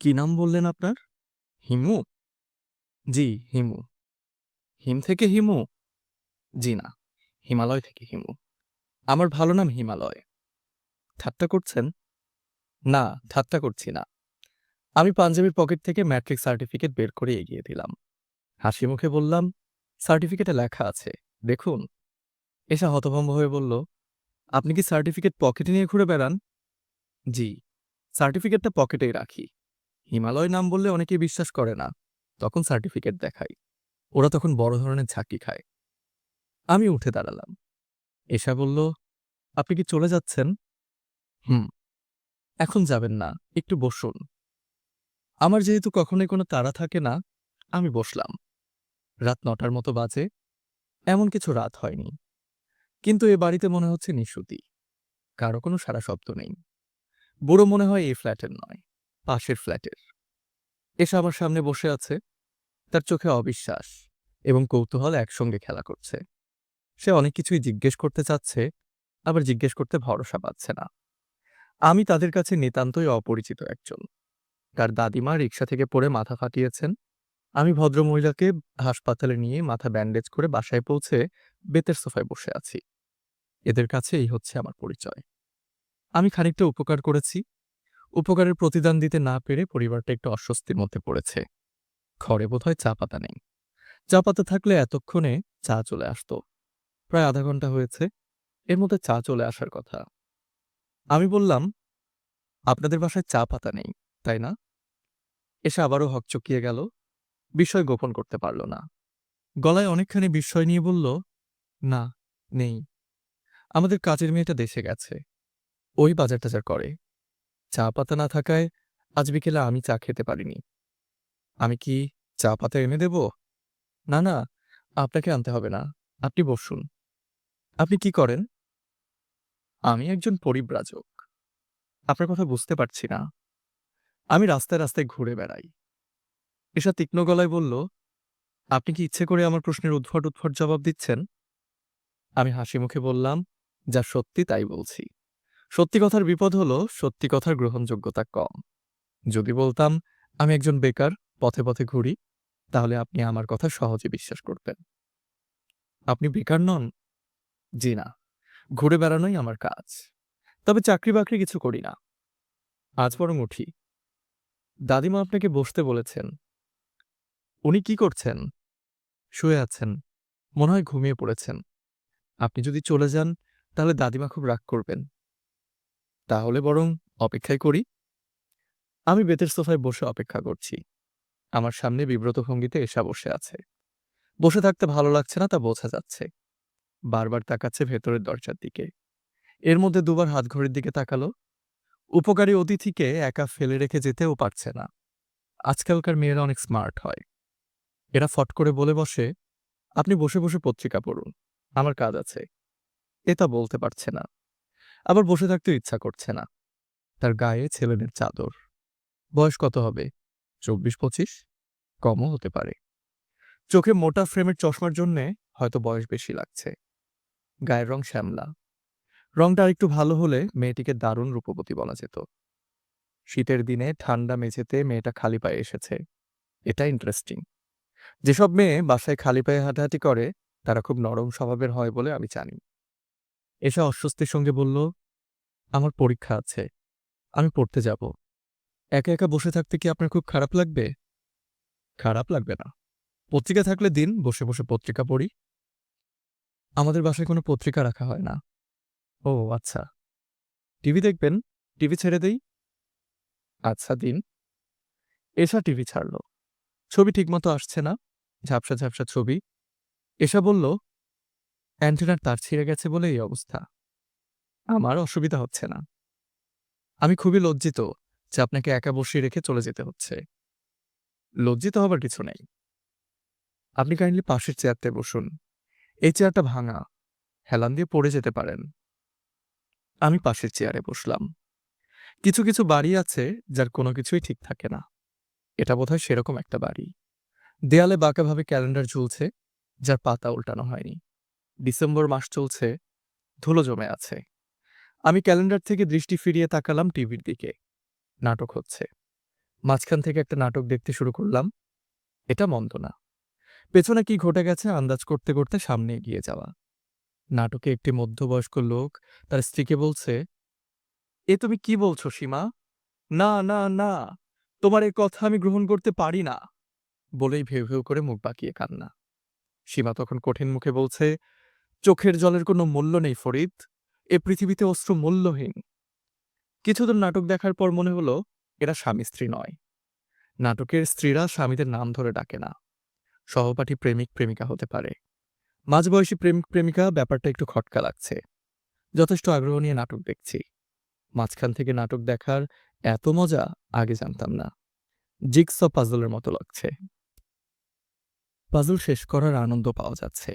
কি নাম বললেন আপনার? হিমু? জি, হিমু। হিম থেকে হিমু? জি না, হিমালয় থেকে হিমু। আমার ভালো নাম হিমালয়। ঠাট্টা করছেন? না, ঠাট্টা করছি না। আমি পাঞ্জাবির পকেট থেকে ম্যাট্রিক সার্টিফিকেট বের করে এগিয়ে দিলাম। হাসি মুখে বললাম, সার্টিফিকেটে লেখা আছে, দেখুন। এসা হতভম্ব হয়ে বলল, আপনি কি সার্টিফিকেট পকেটে নিয়ে ঘুরে বেড়ান? জি, সার্টিফিকেটটা পকেটেই রাখি। হিমালয় নাম বললে অনেকেই বিশ্বাস করে না। তখন সার্টিফিকেট দেখাই। ওরা তখন বড় ধরনের ঝাঁকি খায়। আমি উঠে দাঁড়ালাম। এশা বলল, আপনি কি চলে যাচ্ছেন? হুম। এখন যাবেন না, একটু বসুন। আমার যেহেতু কখনোই কোনো তাড়া থাকে না, আমি বসলাম। রাত ৯টার মতো বাজে। এমন কিছু রাত হয়নি, কিন্তু এ বাড়িতে মনে হচ্ছে নিশুতি। কারো কোনো সারা শব্দ নেই। বুড়ো মনে হয় এই ফ্ল্যাটের নয়, পাশের ফ্ল্যাটের। এসে আমার সামনে বসে আছে। তার চোখে অবিশ্বাস এবং কৌতূহল একসঙ্গে খেলা করছে। সে অনেক কিছুই জিজ্ঞেস করতে চাচ্ছে, আবার জিজ্ঞেস করতে ভরসা পাচ্ছে না। আমি তাদের কাছে নিতান্তই অপরিচিত একজন। তার দাদিমা রিকশা থেকে পড়ে মাথা ফাটিয়েছেন। আমি ভদ্রমহিলাকে হাসপাতালে নিয়ে মাথা ব্যান্ডেজ করে বাসায় পৌঁছে বেতের সোফায় বসে আছি। এদের কাছে এই হচ্ছে আমার পরিচয়। আমি খানিকটা উপকার করেছি। উপকারের প্রতিদান দিতে না পেরে পরিবারটা একটু অস্বস্তির মধ্যে পড়েছে। ঘরে বোধহয় চা পাতা নেই। চা পাতা থাকলে এতক্ষণে চা চলে আসতো। প্রায় আধা ঘন্টা হয়েছে, এর মধ্যে চা চলে আসার কথা। আমি বললাম, আপনাদের বাসায় চা পাতা নেই, তাই না? এসে আবারও হকচকিয়ে গেল। বিস্ময় গোপন করতে পারল না। গলায় অনেকখানি বিস্ময় নিয়ে বলল, না, নেই। আমাদের কাজের মেয়েটা দেশে গেছে। ওই বাজার টাজার করে। চা পাতা না থাকায় আজ বিকেলে আমি চা খেতে পারিনি। আমি কি চা পাতা এনে দেব? না, না, আপনাকে আনতে হবে না। আপনি বসুন। আপনি কি করেন? আমি একজন পরিব্রাজক। আপনার কথা বুঝতে পারছি না। আমি রাস্তায় রাস্তায় ঘুরে বেড়াই। এসা তীক্ষ্ণ গলায় বলল, আপনি কি ইচ্ছে করে আমার প্রশ্নের উদ্ভট উদ্ভট জবাব দিচ্ছেন? আমি হাসি মুখে বললাম, যা সত্যি তাই বলছি। সত্যি কথার বিপদ হলো সত্যি কথার গ্রহণযোগ্যতা কম। যদি বলতাম আমি একজন বেকার, পথে পথে ঘুরি, তাহলে আপনি আমার কথা সহজে বিশ্বাস করতেন। আপনি বেকার নন? জি না, ঘুরে বেড়ানোই আমার কাজ। তবে চাকরি বাকরি কিছু করি না। আজ বরং উঠি। দাদিমা আপনাকে বসতে বলেছেন। উনি কি করছেন? শুয়ে আছেন। মনে হয় ঘুমিয়ে পড়েছেন। আপনি যদি চলে যান, তাহলে দাদিমা খুব রাগ করবেন। তাহলে বরং অপেক্ষাই করি। আমি বেতের সোফায় বসে অপেক্ষা করছি। আমার সামনে বিব্রত ভঙ্গিতে এসা বসে আছে। বসে থাকতে ভালো লাগছে না তা বোঝা যাচ্ছে। বারবার তাকাচ্ছে ভেতরের দরজার দিকে। এর মধ্যে দুবার হাত ঘড়ির দিকে তাকালো। উপকারী অতিথিকে একা ফেলে রেখে যেতেও পারছে না। আজকালকার মেয়েরা অনেক স্মার্ট হয়। এরা ফট করে বলে বসে, আপনি বসে বসে পত্রিকা পড়ুন, আমার কাজ আছে। এটা বলতে পারছে না। আবার বসে থাকতেও ইচ্ছা করছে না। তার গায়ে ছেলেদের চাদর। বয়স কত হবে? ২৪-২৫? কমও হতে পারে। চোখে মোটা ফ্রেমের চশমার জন্যে হয়তো বয়স বেশি লাগছে। গায়ের রং শ্যামলা। রংটা আরেকটু ভালো হলে মেয়েটিকে দারুণ রূপবতী বলা যেত। শীতের দিনে ঠান্ডা মেঝেতে মেয়েটা খালি পায়ে এসেছে। এটা ইন্টারেস্টিং। যেসব মেয়ে বাসায় খালি পায়ে হাঁটাহাঁটি করে, তারা খুব নরম স্বভাবের হয় বলে আমি জানি। এসা অস্বস্তির সঙ্গে বলল, আমার পরীক্ষা আছে, আমি পড়তে যাব। একা একা বসে থাকতে কি আপনার খুব খারাপ লাগবে? খারাপ লাগবে না। পত্রিকা থাকলে দিন, বসে বসে পত্রিকা পড়ি। আমাদের বাসায় কোনো পত্রিকা রাখা হয় না। ও আচ্ছা। টিভি দেখবেন? টিভি ছেড়ে দেই? আচ্ছা, দিন। এসা টিভি ছাড়ল। ছবি ঠিকমতো আসছে না, ঝাপসা ঝাপসা ছবি। এসা বলল, অ্যান্টেনার তার ছিঁড়ে গেছে বলে এই অবস্থা। আমার অসুবিধা হচ্ছে না। আমি খুবই লজ্জিত যে আপনাকে একা বসিয়ে রেখে চলে যেতে হচ্ছে। লজ্জিত হবার কিছু নেই। আপনি কাইন্ডলি পাশের চেয়ারটায় বসুন। এই চেয়ারটা ভাঙা, হেলান দিয়ে পড়ে যেতে পারেন। আমি পাশের চেয়ারে বসলাম। কিছু কিছু বাড়ি আছে যার কোনো কিছুই ঠিক থাকে না। এটা বোধহয় সেরকম একটা বাড়ি। দেয়ালে বাঁকাভাবে ক্যালেন্ডার ঝুলছে, যার পাতা উল্টানো হয়নি। ডিসেম্বর মাস চলছে, ধুলো জমে আছে। আমি ক্যালেন্ডার থেকে দৃষ্টি ফিরিয়ে তাকালাম টিভির দিকে। নাটক হচ্ছে। মাঝখান থেকে একটা নাটক দেখতে শুরু করলাম। এটা মন্দ না। পেছনে কি ঘটে গেছে আন্দাজ করতে করতে সামনে এগিয়ে যাওয়া। নাটকে একটি মধ্যবয়স্ক লোক তার স্ত্রীকে বলছে, এ তুমি কি বলছো সীমা? না না না, তোমার এ কথা আমি গ্রহণ করতে পারি না, বলেই ভেউ ভেউ করে মুখ বাঁকিয়ে কান্না। সীমা তখন কঠিন মুখে বলছে, চোখের জলের কোনো মূল্য নেই ফরিদ, এ পৃথিবীতে অশ্রু মূল্যহীন। কিছুদূর নাটক দেখার পর মনে হলো এরা স্বামী স্ত্রী নয়। নাটকের স্ত্রীরা স্বামীদের নাম ধরে ডাকে না। সহপাঠী প্রেমিক প্রেমিকা হতে পারে। মাঝবয়সী প্রেমিক প্রেমিকা, ব্যাপারটা একটু খটকা লাগছে। যথেষ্ট আগ্রহ নিয়ে নাটক দেখছি। মাঝখান থেকে নাটক দেখার এত মজা আগে জানতাম না। জিগস পাজলের মতো লাগছে। পাজল শেষ করার আনন্দ পাওয়া যাচ্ছে।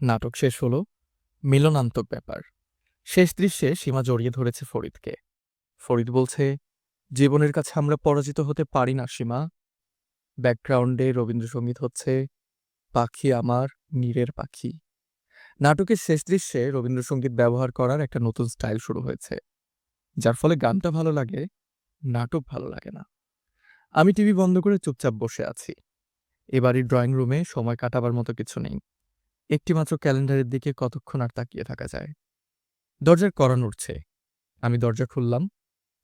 নাটক শেষ হলো, মিলনান্তক ব্যাপার। শেষ দৃশ্যে সীমা জড়িয়ে ধরেছে ফরিদকে। ফরিদ বলছে, জীবনের কাছে আমরা পরাজিত হতে পারি না সীমা। ব্যাকগ্রাউন্ডে রবীন্দ্রসঙ্গীত হচ্ছে, পাখি আমার নীরের পাখি। নাটকের শেষ দৃশ্যে রবীন্দ্রসঙ্গীত ব্যবহার করার একটা নতুন স্টাইল শুরু হয়েছে, যার ফলে গানটা ভালো লাগে, নাটক ভালো লাগে না। আমি টিভি বন্ধ করে চুপচাপ বসে আছি। এবারই ড্রয়িং রুমে সময় কাটাবার মতো কিছু নেই। একটিমাত্র ক্যালেন্ডারের দিকে কতক্ষণ আর তাকিয়ে থাকা যায়। দরজার কড়া নড়ছে। আমি দরজা খুললাম।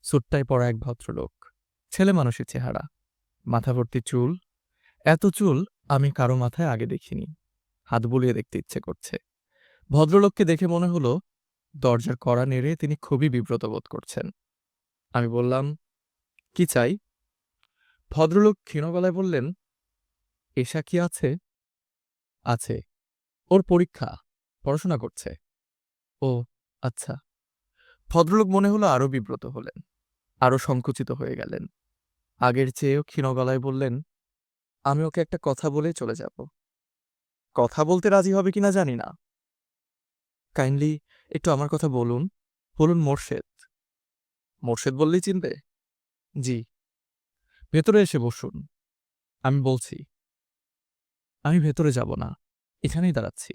সুটটায় পরা এক ভদ্রলোক। ছেলে মানুষের চেহারা, মাথা ভর্তি চুল। এত চুল আমি কারো মাথায় আগে দেখিনি। হাত বুলিয়ে দেখতে ইচ্ছে করছে। ভদ্রলোককে দেখে মনে হলো দরজার কড়া নেড়ে তিনি খুবই বিব্রত বোধ করছেন। আমি বললাম, কি চাই? ভদ্রলোক ক্ষীণ গলায় বললেন, এশা কি আছে? আছে, ওর পরীক্ষা, পড়াশোনা করছে। ও আচ্ছা। ভদ্রলোক মনে হলো আরো বিব্রত হলেন, আরো সংকুচিত হয়ে গেলেন। আগের চেয়েও ক্ষীণ গলায় বললেন, আমি ওকে একটা কথা বলে চলে যাব। কথা বলতে রাজি হবে কিনা জানি না। কাইন্ডলি একটু আমার কথা বলুন। বলুন মোর্শেদ। মোর্শেদ বললেই চিনবে? জি। ভেতরে এসে বসুন। আমি বলছি, আমি ভেতরে যাব না, এখানেই দাঁড়াচ্ছি।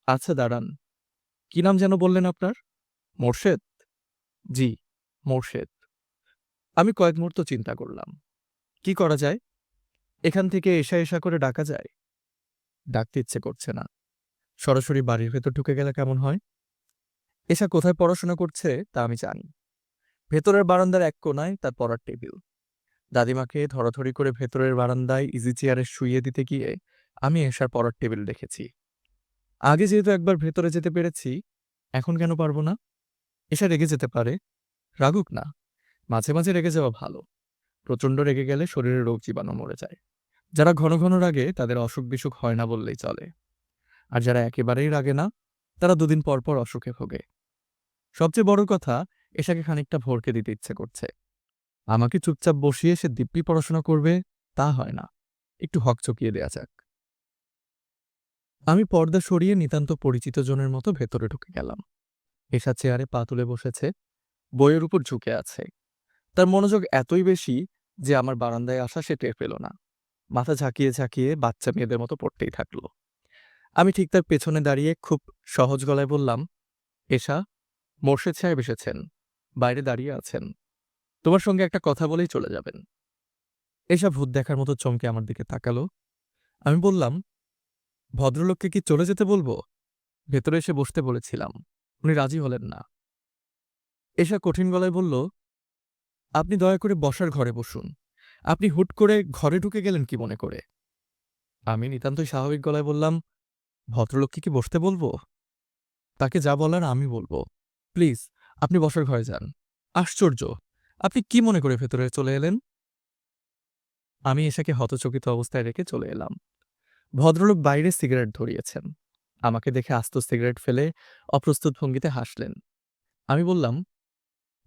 আচ্ছা দাঁড়ান। কি নাম যেন বললেন আপনার? মোর্শেদ? জি, মোর্শেদ। আমি কয়েক মুহূর্ত চিন্তা করলাম। কি করা যায়? এখান থেকে এসা এসা করে ডাকা যায়? ডাকতে ইচ্ছে করছে না। সরাসরি বাড়ির ভেতর ঢুকে গেলে কেমন হয়? এশা কোথায় পড়াশোনা করছে তা আমি জানি। ভেতরের বারান্দার এক কোনায় তার পড়ার টেবিল। দাদিমাকে ধরাধরি করে ভেতরের বারান্দায় ইজি চেয়ারে শুইয়ে দিতে গিয়ে আমি এশার পড়ার টেবিল দেখেছি। আগে যেহেতু একবার ভেতরে যেতে পেরেছি, এখন কেন পারবো না? এশা রেগে যেতে পারে। রাগুক না, মাঝে মাঝে রেগে যাওয়া ভালো। প্রচণ্ড রেগে গেলে শরীরে রোগ জীবাণু মরে যায়। যারা ঘন ঘন রাগে তাদের অসুখ বিসুখ হয় না বললেই চলে। আর যারা একেবারেই রাগে না, তারা দুদিন পর পর অসুখে ভোগে। সবচেয়ে বড় কথা, এশাকে খানিকটা ভরকে দিতে ইচ্ছে করছে। আমাকে চুপচাপ বসিয়ে সে দিব্যি পড়াশোনা করবে তা হয় না। একটু হকচকিয়ে দেয়া যাক। আমি পর্দা সরিয়ে নিতান্ত পরিচিত জনের মতো ভেতরে ঢুকে গেলাম। এশা চেয়ারে পা তুলে বসেছে, বইয়ের উপর ঝুঁকে আছে। তার মনোযোগ এতই বেশি যে আমার বারান্দায় আসা সে টের পেল না। মাথা ঝাঁকিয়ে ঝাঁকিয়ে বাচ্চা মেয়েদের মতো পড়তেই থাকলো। আমি ঠিক তার পেছনে দাঁড়িয়ে খুব সহজ গলায় বললাম, এশা, মোর্শেদ সাহেব এসেছেন, বাইরে দাঁড়িয়ে আছেন, তোমার সঙ্গে একটা কথা বলেই চলে যাবেন। এশা ভূত দেখার মতো চমকে আমার দিকে তাকালো। আমি বললাম, ভদ্রলোককে কি চলে যেতে বলবো? ভেতরে এসে বসতে বলেছিলাম, উনি রাজি হলেন না। এশা কঠিন গলায় বলল, আপনি দয়া করে বসার ঘরে বসুন। আপনি হুট করে ঘরে ঢুকে গেলেন কি মনে করে? আমি নিতান্তই স্বাভাবিক গলায় বললাম, ভদ্রলোককে কি বসতে বলবো? তাকে যা বলার আমি বলবো। প্লিজ, আপনি বসার ঘরে যান। আশ্চর্য, আপনি কি মনে করে ভেতরে চলে এলেন? আমি এশাকে হতচকিত অবস্থায় রেখে চলে এলাম। ভদ্রলোক বাইরে সিগারেট ধরিয়েছেন। আমাকে দেখে আস্ত সিগারেট ফেলে অপ্রস্তুত ভঙ্গিতে হাসলেন। আমি বললাম,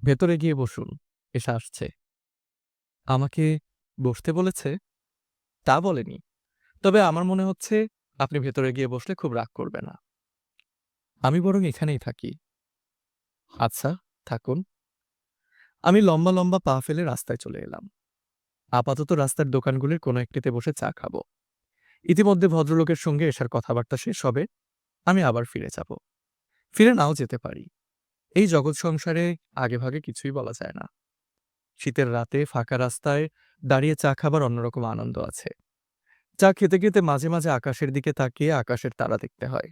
ভেতরে গিয়ে বসুন, এশা আসছে। আমাকে বসতে বলেছে? তা বলেনি, তবে আমার মনে হচ্ছে আপনি ভেতরে গিয়ে বসলে খুব রাগ করবে না। আমি বরং এখানেই থাকি। আচ্ছা, থাকুন। আমি লম্বা লম্বা পা ফেলে রাস্তায় চলে এলাম। আপাতত রাস্তার দোকানগুলির কোনো একটিতে বসে চা খাবো। ইতিমধ্যে ভদ্রলোকের সঙ্গে এসার কথাবার্তা শেষ হবে। আমি আবার ফিরে যাব। ফিরে নাও যেতে পারি। এই জগৎ সংসারে আগেভাগে কিছুই বলা যায় না। শীতের রাতে ফাঁকা রাস্তায় দাঁড়িয়ে চা খাবার অন্যরকম আনন্দ আছে। চা খেতে খেতে মাঝে মাঝে আকাশের দিকে তাকিয়ে আকাশের তারা দেখতে হয়।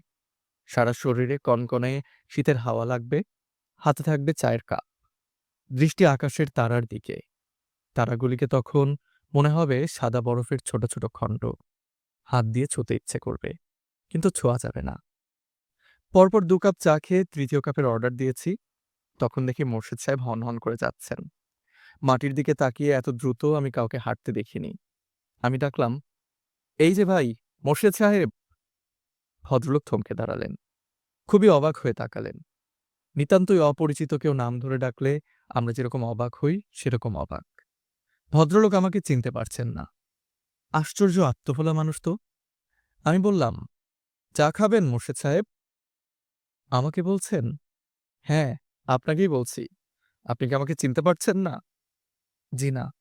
সারা শরীরে কনকনে শীতের হাওয়া লাগবে, হাতে থাকবে চায়ের কাপ, দৃষ্টি আকাশের তারার দিকে। তারাগুলিকে তখন মনে হবে সাদা বরফের ছোট ছোট খণ্ড। হাত দিয়ে ছুঁতে ইচ্ছে করবে, কিন্তু ছোঁয়া যাবে না। পরপর ২ কাপ চা খেয়ে ৩য় কাপের অর্ডার দিয়েছি। তখন দেখি মোর্শেদ সাহেব হনহন করে যাচ্ছেন। মাটির দিকে তাকিয়ে এত দ্রুত আমি কাউকে হাঁটতে দেখিনি। আমি ডাকলাম, "এই যে ভাই, মোর্শেদ সাহেব।" ভদ্রলোক থমকে দাঁড়ালেন। খুবই অবাক হয়ে তাকালেন। নিতান্তই অপরিচিত কেউ নাম ধরে ডাকলে আমরা যেরকম অবাক হই, সেরকম অবাক। ভদ্রলোক আমাকে চিনতে পারছেন না। আশ্চর্য আত্মভোলা মানুষ তো। আমি বললাম, "চা খাবেন মোর্শেদ সাহেব?" আমাকে বলছেন, "হ্যাঁ, আপনাকেই বলছি। আপনি কি আমাকে চিনতে পারছেন না?" "জি না,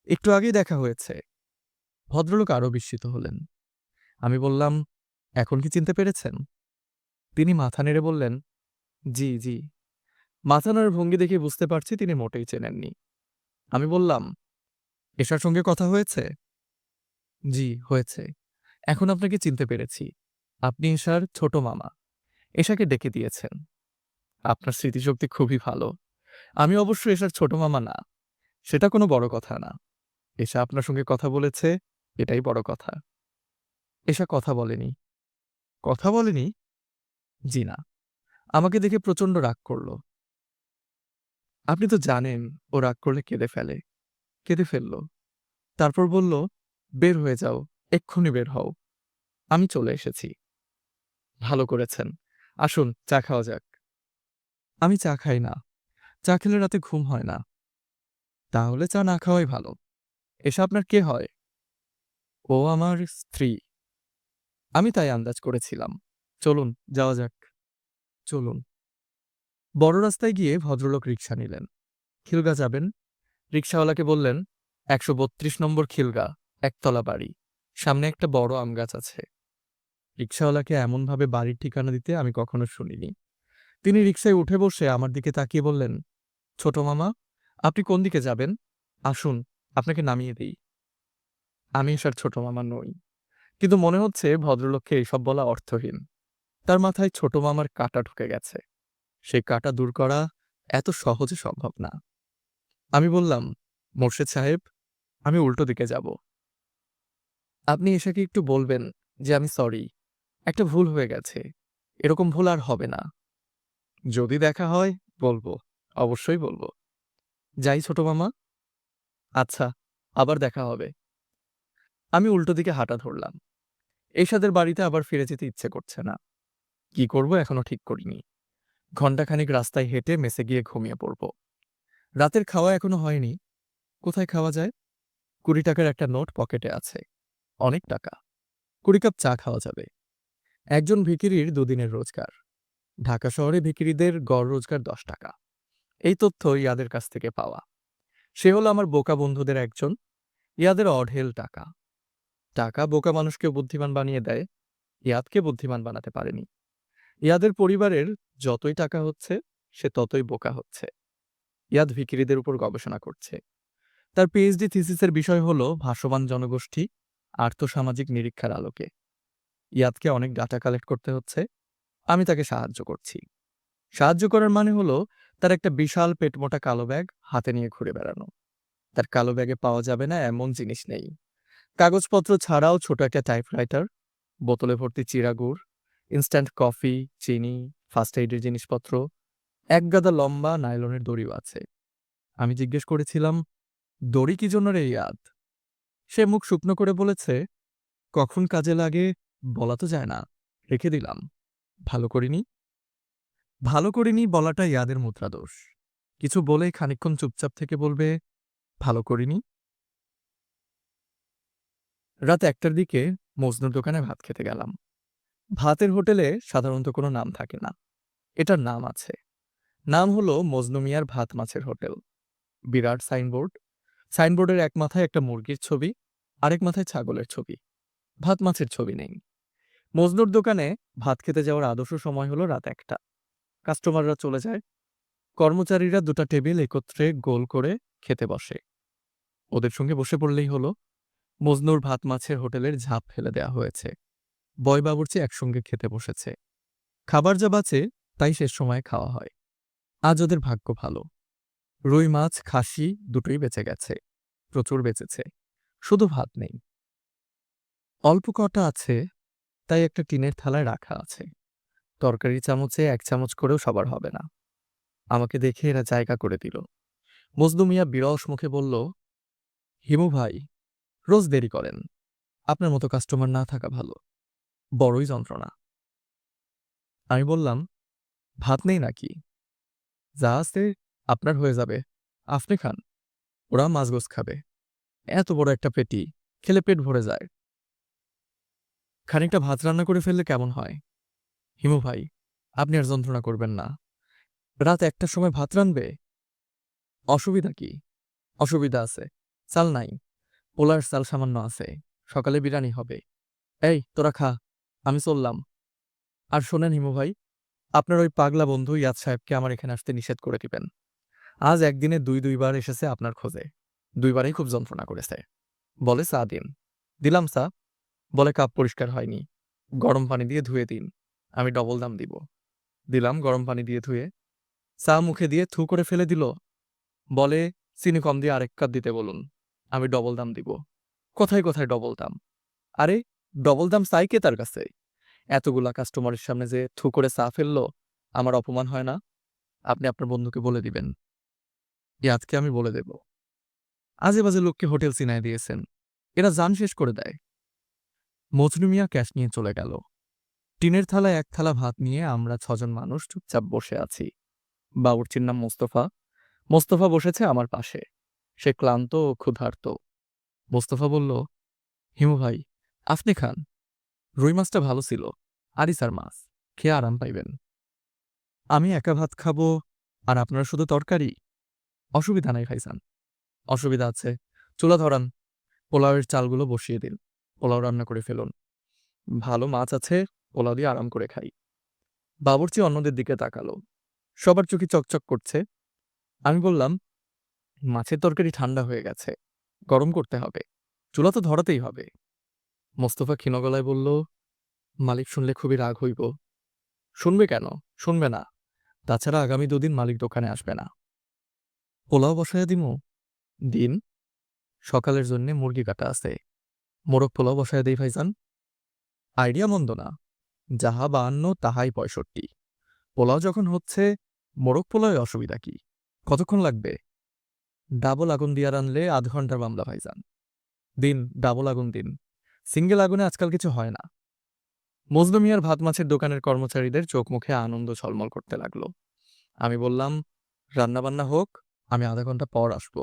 একটু আগেই দেখা হয়েছে।" ভদ্রলোক আরো বিস্মিত হলেন। আমি বললাম, "এখন কি চিনতে পেরেছেন?" তিনি মাথা নেড়ে বললেন, "জি, জি।" মাথা নাড়ার ভঙ্গি দেখে বুঝতে পারছি তিনি মোটেই চেনেননি। আমি বললাম, "এশার সঙ্গে কথা হয়েছে?" "জি, হয়েছে। এখন আপনাকে চিনতে পেরেছি। আপনি এশার ছোট মামা। এশাকে ডেকে দিয়েছেন। আপনার স্মৃতিশক্তি খুবই ভালো। আমি অবশ্য এশার ছোট মামা না। সেটা কোনো বড় কথা না। এশা আপনার সঙ্গে কথা বলেছে, এটাই বড় কথা।" এশা কথা বলেনি। কথা বলেনি? জি না। আমাকে দেখে প্রচণ্ড রাগ করল। আপনি তো জানেন ও রাগ করলে কেঁদে ফেলে। কেঁদে ফেলল। তারপর বলল, "বের হয়ে যাও, এক্ষুনি বের হও।" আমি চলে এসেছি। "ভালো করেছেন। আসুন, চা খাওয়া যাক।" আমি চা খাই না। চা খেলে রাতে ঘুম হয় না। তাহলে চা না খাওয়াই ভালো। এসা আপনার কে হয়? ও আমার স্ত্রী। আমি তাই আন্দাজ করেছিলাম। চলুন, যাওয়া যাক। চলুন। বড় রাস্তায় গিয়ে ভদ্রলোক রিকশা নিলেন। খিলগা যাবেন? রিকশাওয়ালাকে বললেন, ১৩২ নম্বর খিলগা, একতলা বাড়ি। সামনে একটা বড় আম গাছ আছে। রিকশাওয়ালাকে এমনভাবে বাড়ির ঠিকানা দিতে আমি কখনো শুনিনি। তিনি রিকশায় উঠে বসে আমার দিকে তাকিয়ে বললেন, "ছোট মামা, আপনি কোন দিকে যাবেন? আসুন, আপনাকে নামিয়ে দেই।" আমি এসার ছোট মামা নই। কিন্তু মনে হচ্ছে ভদ্রলোককে এসব বলা অর্থহীন। তার মাথায় ছোট মামার কাঁটা ঢুকে গেছে। সেই কাঁটা দূর করা এত সহজে সম্ভব না। আমি বললাম, "মোর্শেদ সাহেব, আমি উল্টো দিকে যাব। আপনি এশাকে একটু বলবেন যে আমি সরি। একটা ভুল হয়ে গেছে। এরকম ভুল আর হবে না। যদি দেখা হয় বলবো, অবশ্যই বলবো। যাই ছোট মামা?" "আচ্ছা, আবার দেখা হবে।" আমি উল্টো দিকে হাঁটা ধরলাম। এশাদের বাড়িতে আবার ফিরে যেতে ইচ্ছে করছে না। কি করব এখনো ঠিক করিনি। ঘণ্টাখানিক রাস্তায় হেঁটে মেসে গিয়ে ঘুমিয়ে পড়ব। রাতের খাওয়া এখনো হয়নি। কোথায় খাওয়া যায়? ২০ টাকার একটা নোট পকেটে আছে। অনেক টাকা। ২০ কাপ চা খাওয়া যাবে। একজন ভিখিরির ২ দিনের রোজগার। ঢাকা শহরে ভিখিরিদের গড় রোজগার ১০ টাকা। এই তথ্য ইয়াদের কাছ থেকে পাওয়া। সে হলো আমার বোকা বন্ধুদের একজন। ইয়াদের অঢেল টাকা। টাকা বোকা মানুষকে বুদ্ধিমান বানিয়ে দেয়। ইয়াদকে বুদ্ধিমান বানাতে পারেনি। ইয়াদের পরিবারের যতই টাকা হচ্ছে, সে ততই বোকা হচ্ছে। ইয়াদ ভিখিরিদের উপর গবেষণা করছে। তার পিএইচডি থিসিসের বিষয় হল ভাসমান জনগোষ্ঠী আর্থসামাজিক নিরীক্ষার আলোকে। ইয়াদকে অনেক ডাটা কালেক্ট করতে হচ্ছে। আমি তাকে সাহায্য করছি। সাহায্য করার মানে হলো তার একটা বিশাল পেটমোটা কালো ব্যাগ হাতে নিয়ে ঘুরে বেড়ানো। তার কালো ব্যাগে পাওয়া যাবে না এমন জিনিস নেই। কাগজপত্র ছাড়াও ছোট একটা টাইপরাইটার, বোতলে ভর্তি চিরা গুড়, ইনস্ট্যান্ট কফি, চিনি, ফার্স্ট এইডের জিনিসপত্র, একগাদা লম্বা নাইলনের দড়িও আছে। আমি জিজ্ঞেস করেছিলাম, "দড়ি কি জন্য রে ইয়াদ?" সে মুখ শুকনো করে বলেছে, "কখন কাজে লাগে বলা তো যায় না, রেখে দিলাম।" ভালো করিনি? ভালো করিনি বলাটা ইয়াদের মুদ্রাদোষ। কিছু বলেই খানিকক্ষণ চুপচাপ থেকে বলবে, "ভালো করিনি?" রাত ১টার দিকে মজনুর দোকানে ভাত খেতে গেলাম। ভাতের হোটেলে সাধারণত কোনো নাম থাকে না। এটার নাম আছে। নাম হলো মজনু মিয়ার ভাত মাছের হোটেল। বিরাট সাইনবোর্ড। সাইনবোর্ডের এক মাথায় একটা মুরগির ছবি, আরেক মাথায় ছাগলের ছবি। ভাত মাছের ছবি নেই। মজনুর দোকানে ভাত খেতে যাওয়ার আদর্শ সময় হলো রাত ১টা। কাস্টমাররা চলে যায়। কর্মচারীরা ২টা টেবিল একত্রে গোল করে খেতে বসে। ওদের সঙ্গে বসে পড়লেই হলো। মজনুর ভাত মাছের হোটেলের ঝাঁপ ফেলে দেয়া হয়েছে। বয় বাবুর্চি একসঙ্গে খেতে বসেছে। খাবার যা বাঁচে তাই শেষ সময়ে খাওয়া হয়। আজ ওদের ভাগ্য ভালো। রুই মাছ, খাসি দুটোই বেঁচে গেছে। প্রচুর বেঁচেছে। শুধু ভাত নেই। অল্প কটা আছে, তাই একটা টিনের থালায় রাখা আছে। তরকারি চামচে ১ চামচ করেও সবার হবে না। আমাকে দেখে এরা জায়গা করে দিল। মজনু মিয়া বিরস মুখে বলল, হিমু ভাই, রোজ দেরি করেন। আপনার মতো কাস্টমার না থাকা ভালো। বড়ই যন্ত্রণা। আমি বললাম, ভাত নেই নাকি? যা আছে আপনার হয়ে যাবে। আপনি খান। ওরা মাছগোছ খাবে। এত বড় একটা পেটি, খেলে পেট ভরে যায়। খানিকটা ভাত রান্না করে ফেললে কেমন হয়? হিমু ভাই, আপনি আর যন্ত্রণা করবেন না। রাত ১টার সময় ভাত রানবে? অসুবিধা কি? অসুবিধা আছে। চাল নাই। পোলার চাল সামান্য আছে। সকালে বিরিয়ানি হবে। এই তোরা খা, আমি চললাম। আর শোনেন হিমু ভাই, আপনার ওই পাগলা বন্ধু ইয়াদ সাহেবকে আমার এখানে আসতে নিষেধ করে দিবেন। আজ একদিনে ২-২ বার এসেছে আপনার খোঁজে। ২ বারেই খুব যন্ত্রণা করেছে। বলে চা দিন। দিলাম চা। বলে কাপ পরিষ্কার হয়নি। গরম পানি দিয়ে ধুয়ে দিন। আমি ডবল দাম দিব। দিলাম গরম পানি দিয়ে ধুয়ে। চা মুখে দিয়ে থু করে ফেলে দিল। বলে চিনি কম দিয়ে আরেক কাপ দিতে বলুন। আমি ডবল দাম দিব। কোথায় কোথায় ডবল দাম? আরে ডবল দাম চাই কে তার কাছে? এতগুলা কাস্টমারের সামনে যে থু করে চা ফেললো, আমার অপমান হয় না? আপনি আপনার বন্ধুকে বলে দিবেন। ইয়াদকে আমি বলে দেব। আজে বাজে লোককে হোটেল চিনায় দিয়েছেন। এরা জান শেষ করে দেয়। মজনু মিয়া ক্যাশ নিয়ে চলে গেল। টিনের থালায় ১ থালা ভাত নিয়ে আমরা ৬ জন মানুষ চুপচাপ বসে আছি। বাবুর্চির নাম মোস্তফা। মোস্তফা বসেছে আমার পাশে। সে ক্লান্ত ও ক্ষুধার্ত। মোস্তফা বলল, হিমু ভাই, আপনি খান। রুই মাছটা ভালো ছিল। আরিসার মাছ। খেয়ে আরাম পাইবেন। আমি একা ভাত খাবো আর আপনারা শুধু তরকারি? অসুবিধা নাই ভাইজান। অসুবিধা আছে। চুলা ধরান। পোলাওয়ের চালগুলো বসিয়ে দিন। পোলাও রান্না করে ফেলুন। ভালো মাছ আছে, পোলাও দিয়ে আরাম করে খাই। বাবুর্চি অন্যদের দিকে তাকালো। সবার চোখে চকচক করছে। আমি বললাম, মাছের তরকারি ঠান্ডা হয়ে গেছে। গরম করতে হবে। চুলা তো ধরাতেই হবে। মোস্তফা ক্ষীণ গলায় বলল, মালিক শুনলে খুবই রাগ হইব। শুনবে কেন? শুনবে না। তাছাড়া আগামী ২ দিন মালিক দোকানে আসবে না। পোলাও বসাইয়া দিমু? দিন। সকালের জন্যে মুরগি কাটা আছে। মোরগ পোলাও বসাইয়া দেই ভাইজান। আইডিয়া মন্দ না। যাহা ৫২ তাহাই ৬৫। পোলাও যখন হচ্ছে, মোরগ পোলাওয়ে অসুবিধা কি? কতক্ষণ লাগবে? ডাবল আগুন দিয়া রানলে ০.৫ ঘন্টার মামলা ভাইজান। দিন, ডাবল আগুন দিন। সিঙ্গেল আগুনে আজকাল কিছু হয় না। মজনু মিয়ার ভাত মাছের দোকানের কর্মচারীদের চোখ মুখে আনন্দ ঝলমল করতে লাগলো। আমি বললাম, রান্নাবান্না হোক, আমি ০.৫ ঘন্টা পর আসব।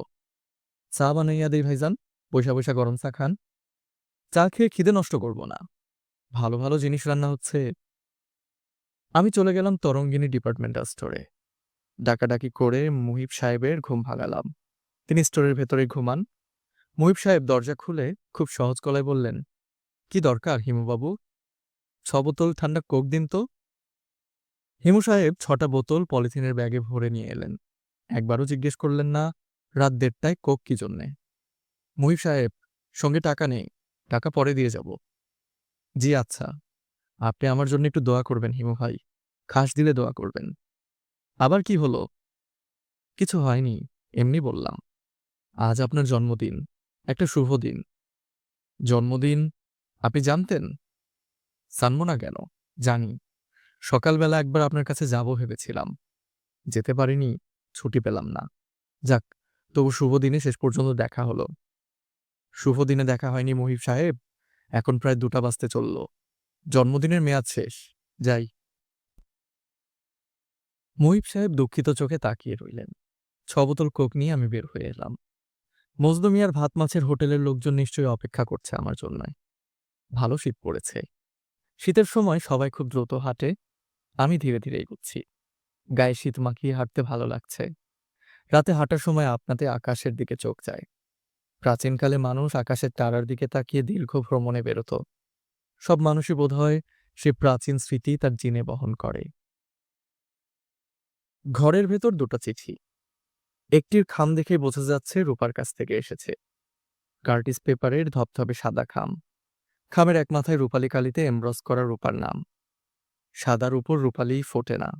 চা বানাইয়া দেই ভাইজান। বৈশা বৈশা গরম চা খান। চা খেয়ে খিদে নষ্ট করব না। ভালো ভালো জিনিস রান্না হচ্ছে। আমি চলে গেলাম তরঙ্গিনী ডিপার্টমেন্টাল স্টোরে। ডাকাডাকি করে মুহিব সাহেবের ঘুম ভাগালাম। তিনি স্টোরের ভেতরে ঘুমান। মুহিব সাহেব দরজা খুলে খুব সহজ গলায় বললেন, কি দরকার হিমুবাবু? ৬ বোতল ঠান্ডা কোক দিন তো। হিমু সাহেব ৬টা বোতল পলিথিনের ব্যাগে ভরে নিয়ে এলেন। একবারও জিজ্ঞেস করলেন না, রাত ১:৩০টায় কোক কি জন্যে? মুহিব সাহেব, সঙ্গে টাকা নেই। টাকা পরে দিয়ে যাব। জি আচ্ছা। আপনি আমার জন্য একটু দোয়া করবেন হিমু ভাই। খাস দিলে দোয়া করবেন। আবার কি হলো? কিছু হয়নি, এমনি বললাম। আজ আপনার জন্মদিন। একটা শুভ দিন। জন্মদিন? আপনি জানতেন? জানব না কেন? জানি। সকালবেলা একবার আপনার কাছে যাব ভেবেছিলাম। যেতে পারিনি, ছুটি পেলাম না। যাক, তবু শুভ দিনে শেষ পর্যন্ত দেখা হলো। শুভ দিনে দেখা হয়নি মুহিব সাহেব। এখন প্রায় ২টা বাজতে চলল। জন্মদিনের মেয়াদ শেষ। যাই। মুহিব সাহেব দুঃখিত চোখে তাকিয়ে রইলেন। ৬ বোতল কোক নিয়ে আমি বের হয়ে এলাম। মজনু মিয়ার ভাত মাছের হোটেলের লোকজন নিশ্চয়ই অপেক্ষা করছে আমার জন্য। ভালো শীত পড়েছে। শীতের সময় সবাই খুব দ্রুত হাঁটে। আমি ধীরে ধীরে এগুচ্ছি। গায়ে শীত মাখিয়ে হাঁটতে ভালো লাগছে। রাতে হাঁটার সময় আপনাতে আকাশের দিকে চোখ যায়। প্রাচীনকালে মানুষ আকাশের তারার দিকে তাকিয়ে দীর্ঘ ভ্রমণে বেরোত। সব মানুষই বোধহয় সে প্রাচীন স্মৃতি তার জিনে বহন করে। ঘরের ভেতর ২টা চিঠি। একটির খাম দেখে বোঝা যাচ্ছে রূপার কাছ থেকে এসেছে। কার্টিস পেপারের ধবধবে সাদা খাম। খামের এক মাথায় রূপালী কালিতে এমব্রস করা রূপার নাম। সাদার উপর রূপালি ফোটে না,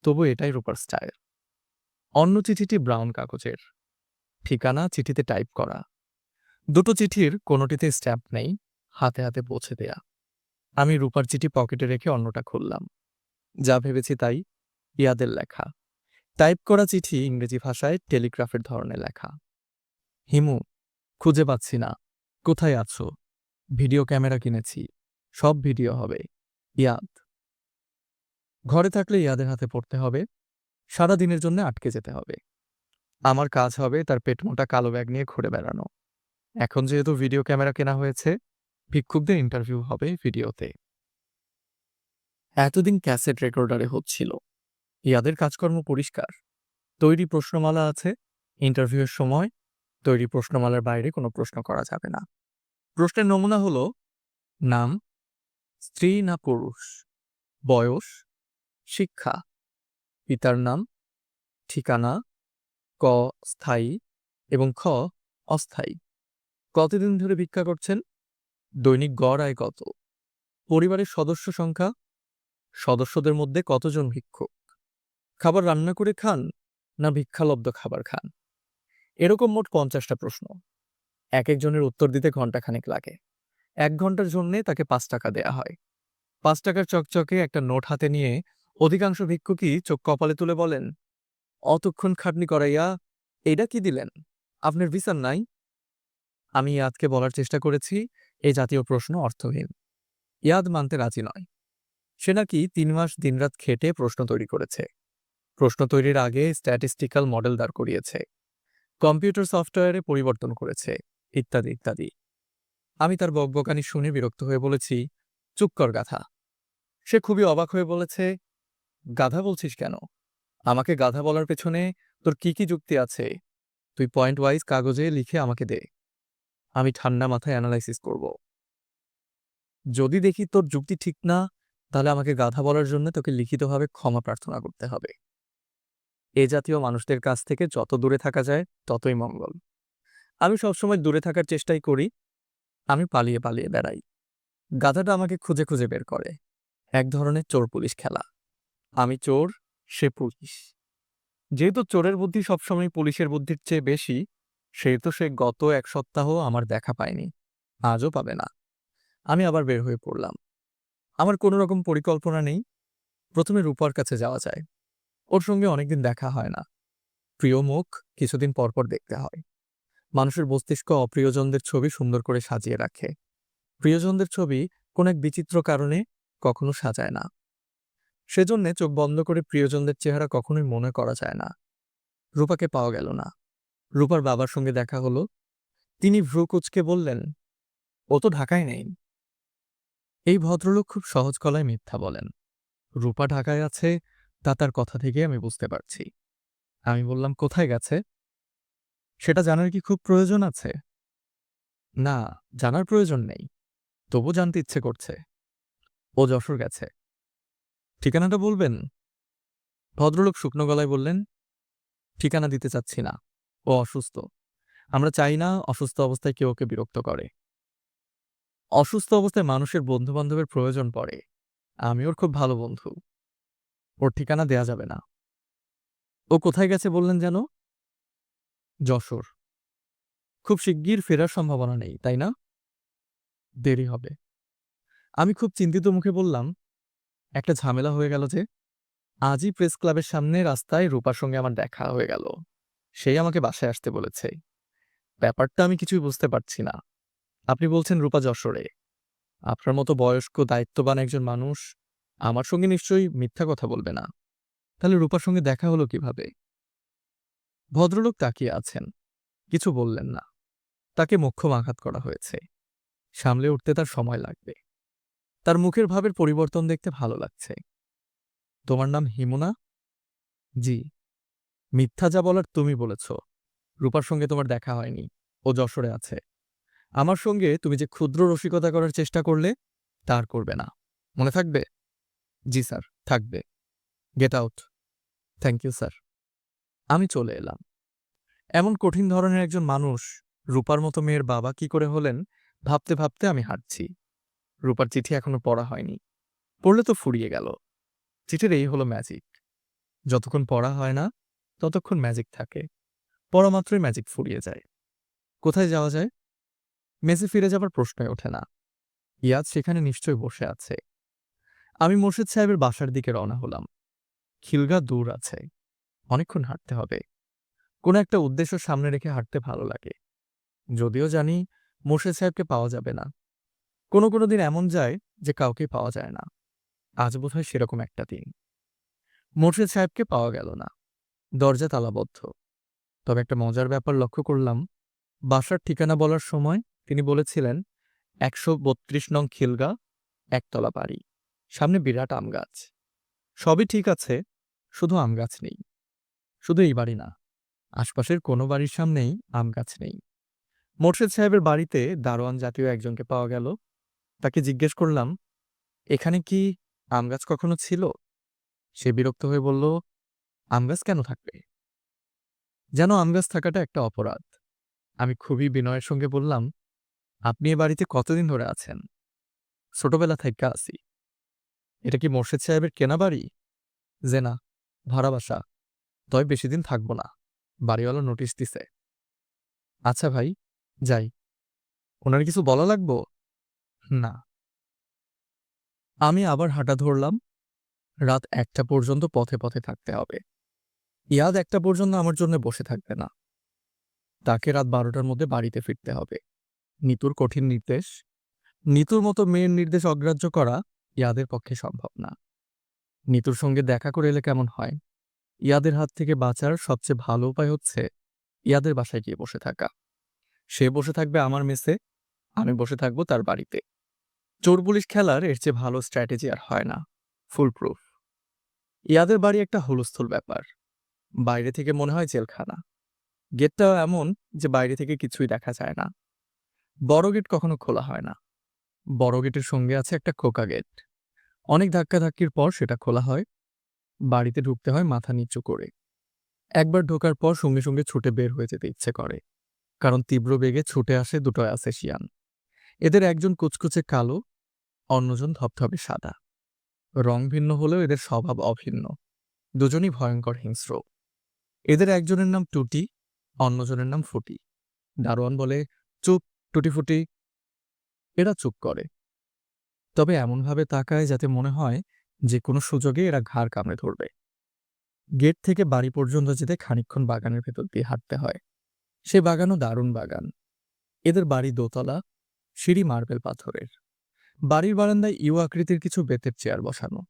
তবু এটাই রূপার স্টাইল। অন্য চিঠিটি ব্রাউন কাগজের, ঠিকানা চিঠিতে টাইপ করা। দুটো চিঠির কোনোটিতে স্ট্যাম্প নেই, হাতে হাতে পৌঁছে দেয়া। আমি রূপার চিঠি পকেটে রেখে অন্যটা খুললাম। যা ভেবেছি তাই, ইয়াদের লেখা। টাইপ করা চিঠি ইংরেজি ভাষায় টেলিগ্রাফের ধরনে লেখা। হিমু, খুঁজে পাচ্ছি না, কোথায় আছো? ভিডিও ক্যামেরা কিনেছি, সব ভিডিও হবে। ইয়াদ। ঘরে থাকলে ইয়াদের হাতে পড়তে হবে, সারা দিনের জন্য আটকে যেতে হবে। আমার কাজ হবে তার পেটমোটা কালো ব্যাগ নিয়ে ঘুরে বেড়ানো। এখন যেহেতু ভিডিও ক্যামেরা কেনা হয়েছে, ভিক্ষুকদের ইন্টারভিউ হবে ভিডিওতে। এতদিন ক্যাসেট রেকর্ডারে হচ্ছিল। ইয়াদের কাজকর্ম পরিষ্কার, তৈরি প্রশ্নমালা আছে। ইন্টারভিউয়ের সময় তৈরি প্রশ্নমালার বাইরে কোনো প্রশ্ন করা যাবে না। প্রশ্নের নমুনা হলো নাম, স্ত্রী না পুরুষ, বয়স, শিক্ষা, পিতার নাম, ঠিকানা, ক স্থায়ী এবং খ অস্থায়ী। কতদিন ধরে ভিক্ষা করছেন? দৈনিক গড় আয় কত? পরিবারের সদস্য সংখ্যা, সদস্যদের মধ্যে কতজন ভিক্ষুক? খাবার রান্না করে খান না ভিক্ষালব্ধ খাবার খান? এরকম মোট 50টা প্রশ্ন। এক একজনের উত্তর দিতে ঘণ্টাখানেক লাগে। 1 ঘণ্টার জন্যে তাকে 5 টাকা দেয়া হয়। 5 টাকার চকচকে একটা নোট হাতে নিয়ে অধিকাংশ ভিক্ষুকই চোখ কপালে তুলে বলেন, অতক্ষণ খাটনি করাইয়া এইটা কি দিলেন? আপনার ভিসা নাই? আমি ইয়াদকে বলার চেষ্টা করেছি এই জাতীয় প্রশ্ন অর্থহীন। ইয়াদ মানতে রাজি নয়। সে নাকি 3 মাস দিনরাত খেটে প্রশ্ন তৈরি করেছে। প্রশ্ন তৈরির আগে স্ট্যাটিস্টিক্যাল মডেল দাঁড় করিয়েছে, কম্পিউটার সফটওয়্যারে পরিবর্তন করেছে, ইত্যাদি ইত্যাদি। আমি তার বকবকানি শুনে বিরক্ত হয়ে বলেছি, চুপ কর গাধা। সে খুবই অবাক হয়ে বলেছে, গাধা বলছিস কেন? আমাকে গাধা বলার পেছনে তোর কি কি যুক্তি আছে? তুই পয়েন্ট ওয়াইজ কাগজে লিখে আমাকে দে, আমি ঠান্ডা মাথায় অ্যানালাইসিস করব। যদি দেখি তোর যুক্তি ঠিক না, তাহলে আমাকে গাধা বলার জন্য তোকে লিখিতভাবে ক্ষমা প্রার্থনা করতে হবে। এ জাতীয় মানুষদের কাছ থেকে যত দূরে থাকা যায় ততই মঙ্গল। আমি সবসময় দূরে থাকার চেষ্টাই করি। আমি পালিয়ে পালিয়ে বেড়াই। গাধাটা আমাকে খুঁজে খুঁজে বের করে। এক ধরনের চোর পুলিশ খেলা। আমি চোর, সে পুলিশ। যেহেতু চোরের বুদ্ধি সবসময় পুলিশের বুদ্ধির চেয়ে বেশি, সেহেতু সে গত 1 সপ্তাহ আমার দেখা পায়নি, আজও পাবে না। আমি আবার বের হয়ে পড়লাম। আমার কোনো রকম পরিকল্পনা নেই। প্রথমে রূপার কাছে যাওয়া যায়। ওর সঙ্গে অনেকদিন দেখা হয় না। প্রিয় মুখ কিছুদিন পরপর দেখতে হয়। মানুষের মস্তিষ্ক অপ্রিয়জনদের ছবি সুন্দর করে সাজিয়ে রাখে। প্রিয়জনদের ছবি কোন এক বিচিত্র কারণে কখনো সাজায় না। সেজন্যে চোখ বন্ধ করে প্রিয়জনদের চেহারা কখনোই মনে করা যায় না। রূপাকে পাওয়া গেল না। রূপার বাবার সঙ্গে দেখা হলো। তিনি ভ্রু কুঁচকে বললেন, ও তো ঢাকায় নেই। এই ভদ্রলোক খুব সহজ গলায় মিথ্যা বলেন। রূপা ঢাকায় আছে তা তার কথা থেকে আমি বুঝতে পারছি। আমি বললাম, কোথায় গেছে? সেটা জানার কি খুব প্রয়োজন আছে? না, জানার প্রয়োজন নেই, তবু জানতে ইচ্ছে করছে। ও যশোর গেছে। ঠিকানাটা বলবেন? ভদ্রলোক শুকনো গলায় বললেন, ঠিকানা দিতে চাচ্ছি না, ও অসুস্থ। আমরা চাই না অসুস্থ অবস্থায় কেউ ওকে বিরক্ত করে। অসুস্থ অবস্থায় মানুষের বন্ধু বান্ধবের প্রয়োজন পড়ে। আমি ওর খুব ভালো বন্ধু। ওর ঠিকানা দেয়া যাবে না। ও কোথায় গেছে বললেন যেন? যশোর। খুব শিগগির ফেরার সম্ভাবনা নেই, তাই না? দেরি হবে। আমি খুব চিন্তিত মুখে বললাম, একটা ঝামেলা হয়ে গেল যে। আজই প্রেস ক্লাবের সামনে রাস্তায় রূপার সঙ্গে আমার দেখা হয়ে গেল। সেই আমাকে বাসায় আসতে বলেছে। ব্যাপারটা আমি কিছুই বুঝতে পারছি না। আপনি বলছেন রূপা যশোরে। আপনার মতো বয়স্ক দায়িত্ববান একজন মানুষ আমার সঙ্গে নিশ্চয়ই মিথ্যা কথা বলবে না। তাহলে রূপার সঙ্গে দেখা হলো কিভাবে? ভদ্রলোক তাকিয়ে আছেন, কিছু বললেন না। তাকে মোক্ষম আঘাত করা হয়েছে, সামলে উঠতে তার সময় লাগবে। তার মুখের ভাবের পরিবর্তন দেখতে ভালো লাগছে। তোমার নাম হিমু না? জি। মিথ্যা যা বলার তুমি বলেছ। রূপার সঙ্গে তোমার দেখা হয়নি, ও যশোরে আছে। আমার সঙ্গে তুমি যে ক্ষুদ্র রসিকতা করার চেষ্টা করলে, তার করবে না। মনে থাকবে? জি স্যার, থাকবে। Get out. Thank you sir. আমি চলে এলাম। এমন কঠিন ধরনের একজন মানুষ রূপার মতো মেয়ের বাবা কি করে হলেন ভাবতে ভাবতে আমি হাঁটছি। রূপার চিঠি এখনো পড়া হয়নি। পড়লে তো ফুরিয়ে গেল। চিঠির এই হলো ম্যাজিক। যতক্ষণ পড়া হয় না ততক্ষণ ম্যাজিক থাকে। পড়া মাত্রই ম্যাজিক ফুরিয়ে যায়। কোথায় যাওয়া যায়? মেসে ফিরে যাবার প্রশ্নই ওঠে না। ইয়াদ সেখানে নিশ্চয়ই বসে আছে। আমি মোর্শেদ সাহেবের বাসার দিকে রওনা হলাম। খিলগা দূর আছে, অনেকক্ষণ হাঁটতে হবে। কোনো একটা উদ্দেশ্য সামনে রেখে হাঁটতে ভালো লাগে। যদিও জানি মোর্শেদ সাহেবকে পাওয়া যাবে না। কোনো কোনো দিন এমন যায় যে কাউকেই পাওয়া যায় না। আজ বোধহয় সেরকম একটা দিন। মোর্শেদ সাহেবকে পাওয়া গেল না। দরজা তালাবদ্ধ। তবে একটা মজার ব্যাপার লক্ষ্য করলাম। বাসার ঠিকানা বলার সময় তিনি বলেছিলেন ১৩২ নং খিলগা, একতলা বাড়ি, সামনে বিরাট আম গাছ। সবই ঠিক আছে, শুধু আম গাছ নেই। শুধু এই বাড়ি না, আশপাশের কোনো বাড়ির সামনেই আম গাছ নেই। মোর্শেদ সাহেবের বাড়িতে দারোয়ান জাতীয় একজনকে পাওয়া গেল। তাকে জিজ্ঞেস করলাম, এখানে কি আম গাছ কখনো ছিল? সে বিরক্ত হয়ে বলল, আম গাছ কেন থাকবে? যেন আম গাছ থাকাটা একটা অপরাধ। আমি খুবই বিনয়ের সঙ্গে বললাম, আপনি এ বাড়িতে কতদিন ধরে আছেন? ছোটবেলা থেকে আছি। এটা কি মোর্শেদ সাহেবের কেনা বাড়ি? যে না, ভাড়া বাসা। তবে বেশি দিন থাকবো না, বাড়িওয়ালা নোটিশ দিছে। আচ্ছা ভাই, যাই। ওনার কিছু বলা লাগবো? না। আমি আবার হাঁটা ধরলাম। রাত ১টা পর্যন্ত পথে পথে থাকতে হবে। ইয়াদ ১টা পর্যন্ত আমার জন্য বসে থাকবে না। তাকে রাত ১২টার মধ্যে বাড়িতে ফিরতে হবে। নিতুর কঠিন নির্দেশ। নিতুর মতো মেয়ের নির্দেশ অগ্রাহ্য করা ইয়াদের পক্ষে সম্ভব না। নিতুর সঙ্গে দেখা করে এলে কেমন হয়? ইয়াদের হাত থেকে বাঁচার সবচেয়ে ভালো উপায় হচ্ছে ইয়াদের বাসায় গিয়ে বসে থাকা। সে বসে থাকবে আমার মেসে, আমি বসে থাকবো তার বাড়িতে। চোর পুলিশ খেলার এর চেয়ে ভালো স্ট্র্যাটেজি আর হয় না। Full proof. ইয়াদের বাড়ি একটা হুলস্থুল ব্যাপার। বাইরে থেকে মনে হয় জেলখানা। গেটটাও এমন যে বাইরে থেকে কিছুই দেখা যায় না। বড় গেট কখনো খোলা হয় না। বড় গেটের সঙ্গে আছে একটা খোকা গেট। অনেক ধাক্কাধাক্কির পর সেটা খোলা হয়। বাড়িতে ঢুকতে হয় মাথা নিচু করে। একবার ঢোকার পর সঙ্গে সঙ্গে ছুটে বের হয়ে যেতে ইচ্ছে করে। কারণ তীব্র বেগে ছুটে আসে দুটো অ্যাসেসিয়ান। এদের একজন কুচকুচে কালো, অন্যজন ধবধবে সাদা। রং ভিন্ন হলেও এদের স্বভাব অভিন্ন। দুজনই ভয়ঙ্কর হিংস্র। এদের একজনের নাম টুটি, অন্যজনের নাম ফুটি। দারোয়ান বলে, চুপ টুটিফুটি। এরা চুপ করে। তবে এমনভাবে তাকায় যাতে মনে হয় যে কোনো সুযোগে এরা ঘাড় কামড়ে ধরবে। গেট থেকে বাড়ি পর্যন্ত যেতে খানিকক্ষণ বাগানের ভেতর দিয়ে হাঁটতে হয়। সে বাগানও দারুণ বাগান। এদের বাড়ি দোতলা, সিঁড়ি মার্বেল পাথরের। বাড়ির বারান্দায় ইউ আকৃতির কিছু বেতের চেয়ার বসানো।